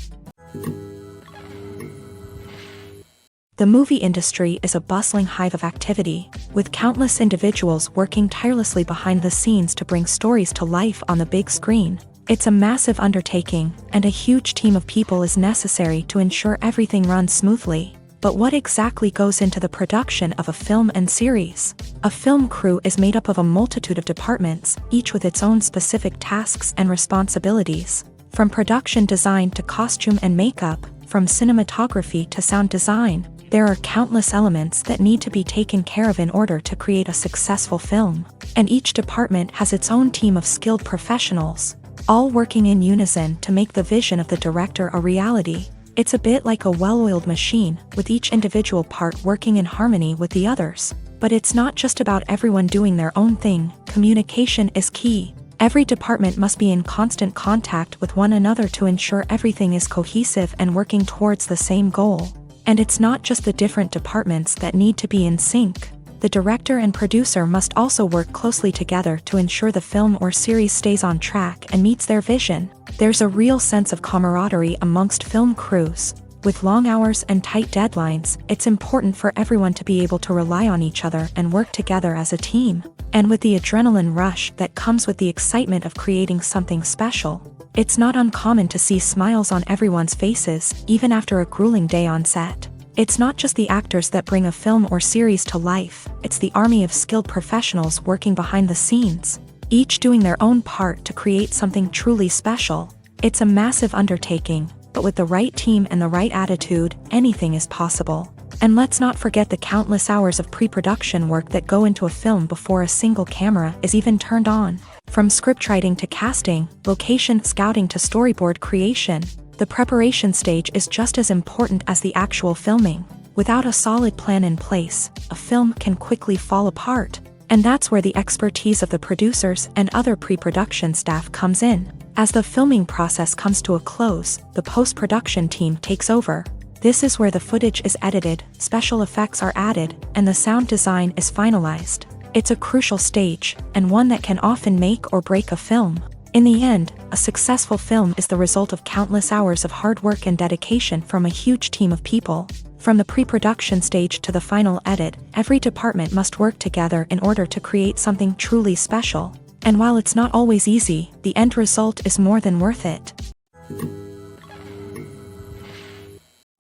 The movie industry is a bustling hive of activity, with countless individuals working tirelessly behind the scenes to bring stories to life on the big screen. It's a massive undertaking, and a huge team of people is necessary to ensure everything runs smoothly. But what exactly goes into the production of a film and series? A film crew is made up of a multitude of departments, each with its own specific tasks and responsibilities. From production design to costume and makeup, from cinematography to sound design, there are countless elements that need to be taken care of in order to create a successful film. And each department has its own team of skilled professionals, all working in unison to make the vision of the director a reality. It's a bit like a well-oiled machine, with each individual part working in harmony with the others. But it's not just about everyone doing their own thing. Communication is key. Every department must be in constant contact with one another to ensure everything is cohesive and working towards the same goal. And it's not just the different departments that need to be in sync. The director and producer must also work closely together to ensure the film or series stays on track and meets their vision. There's a real sense of camaraderie amongst film crews, With long hours and tight deadlines, it's important for everyone to be able to rely on each other and work together as a team. And with the adrenaline rush that comes with the excitement of creating something special, it's not uncommon to see smiles on everyone's faces, even after a grueling day on set. It's not just the actors that bring a film or series to life, it's the army of skilled professionals working behind the scenes, each doing their own part to create something truly special. It's a massive undertaking, but with the right team and the right attitude, anything is possible. And let's not forget the countless hours of pre-production work that go into a film before a single camera is even turned on. From scriptwriting to casting, location scouting to storyboard creation, the preparation stage is just as important as the actual filming. Without a solid plan in place, a film can quickly fall apart. And that's where the expertise of the producers and other pre-production staff comes in. As the filming process comes to a close, the post-production team takes over. This is where the footage is edited, special effects are added, and the sound design is finalized. It's a crucial stage, and one that can often make or break a film. In the end, a successful film is the result of countless hours of hard work and dedication from a huge team of people. From the pre-production stage to the final edit, every department must work together in order to create something truly special. And while it's not always easy, the end result is more than worth it.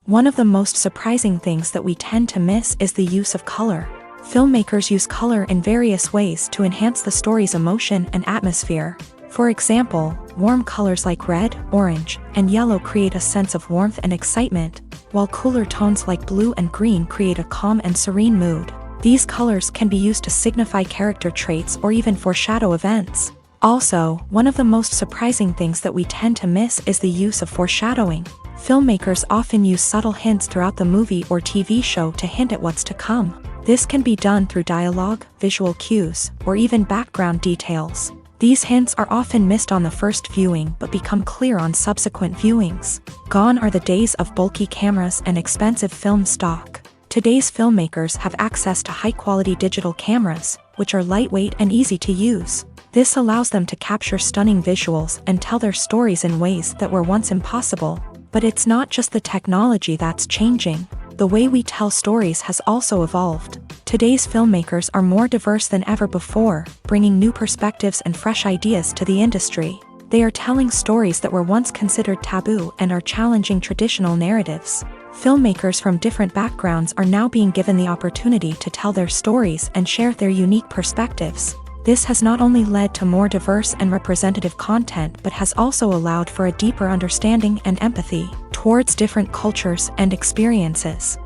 One of the most surprising things that we tend to miss is the use of color. Filmmakers use color in various ways to enhance the story's emotion and atmosphere. For example, warm colors like red, orange, and yellow create a sense of warmth and excitement, while cooler tones like blue and green create a calm and serene mood. These colors can be used to signify character traits or even foreshadow events. Also, one of the most surprising things that we tend to miss is the use of foreshadowing. Filmmakers often use subtle hints throughout the movie or TV show to hint at what's to come. This can be done through dialogue, visual cues, or even background details. These hints are often missed on the first viewing but become clear on subsequent viewings. Gone are the days of bulky cameras and expensive film stock. Today's filmmakers have access to high-quality digital cameras, which are lightweight and easy to use. This allows them to capture stunning visuals and tell their stories in ways that were once impossible. But it's not just the technology that's changing. The way we tell stories has also evolved. Today's filmmakers are more diverse than ever before, bringing new perspectives and fresh ideas to the industry. They are telling stories that were once considered taboo and are challenging traditional narratives. Filmmakers from different backgrounds are now being given the opportunity to tell their stories and share their unique perspectives. This has not only led to more diverse and representative content but has also allowed for a deeper understanding and empathy towards different cultures and experiences.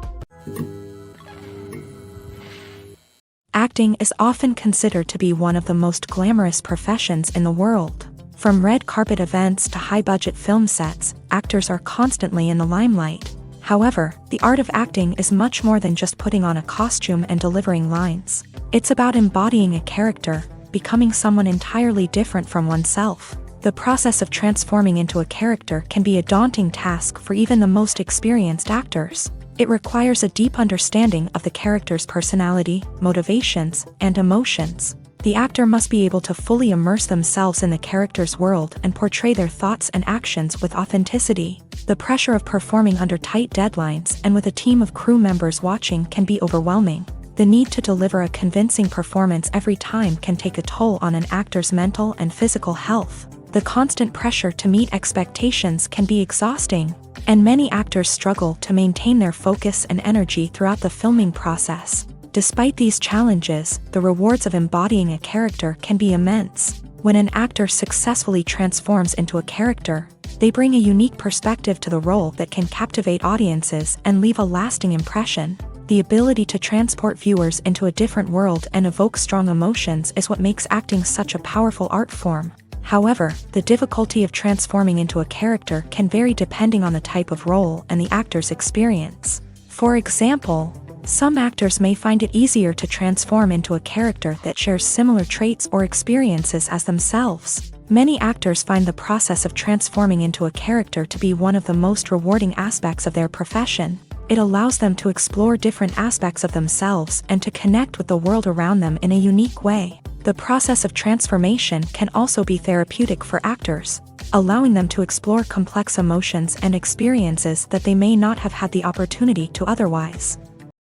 Acting is often considered to be one of the most glamorous professions in the world. From red carpet events to high-budget film sets, actors are constantly in the limelight. However, the art of acting is much more than just putting on a costume and delivering lines. It's about embodying a character, becoming someone entirely different from oneself. The process of transforming into a character can be a daunting task for even the most experienced actors. It requires a deep understanding of the character's personality, motivations, and emotions. The actor must be able to fully immerse themselves in the character's world and portray their thoughts and actions with authenticity. The pressure of performing under tight deadlines and with a team of crew members watching can be overwhelming. The need to deliver a convincing performance every time can take a toll on an actor's mental and physical health. The constant pressure to meet expectations can be exhausting, and many actors struggle to maintain their focus and energy throughout the filming process. Despite these challenges, the rewards of embodying a character can be immense. When an actor successfully transforms into a character, they bring a unique perspective to the role that can captivate audiences and leave a lasting impression. The ability to transport viewers into a different world and evoke strong emotions is what makes acting such a powerful art form. However, the difficulty of transforming into a character can vary depending on the type of role and the actor's experience. For example, some actors may find it easier to transform into a character that shares similar traits or experiences as themselves. Many actors find the process of transforming into a character to be one of the most rewarding aspects of their profession. It allows them to explore different aspects of themselves and to connect with the world around them in a unique way. The process of transformation can also be therapeutic for actors, allowing them to explore complex emotions and experiences that they may not have had the opportunity to otherwise.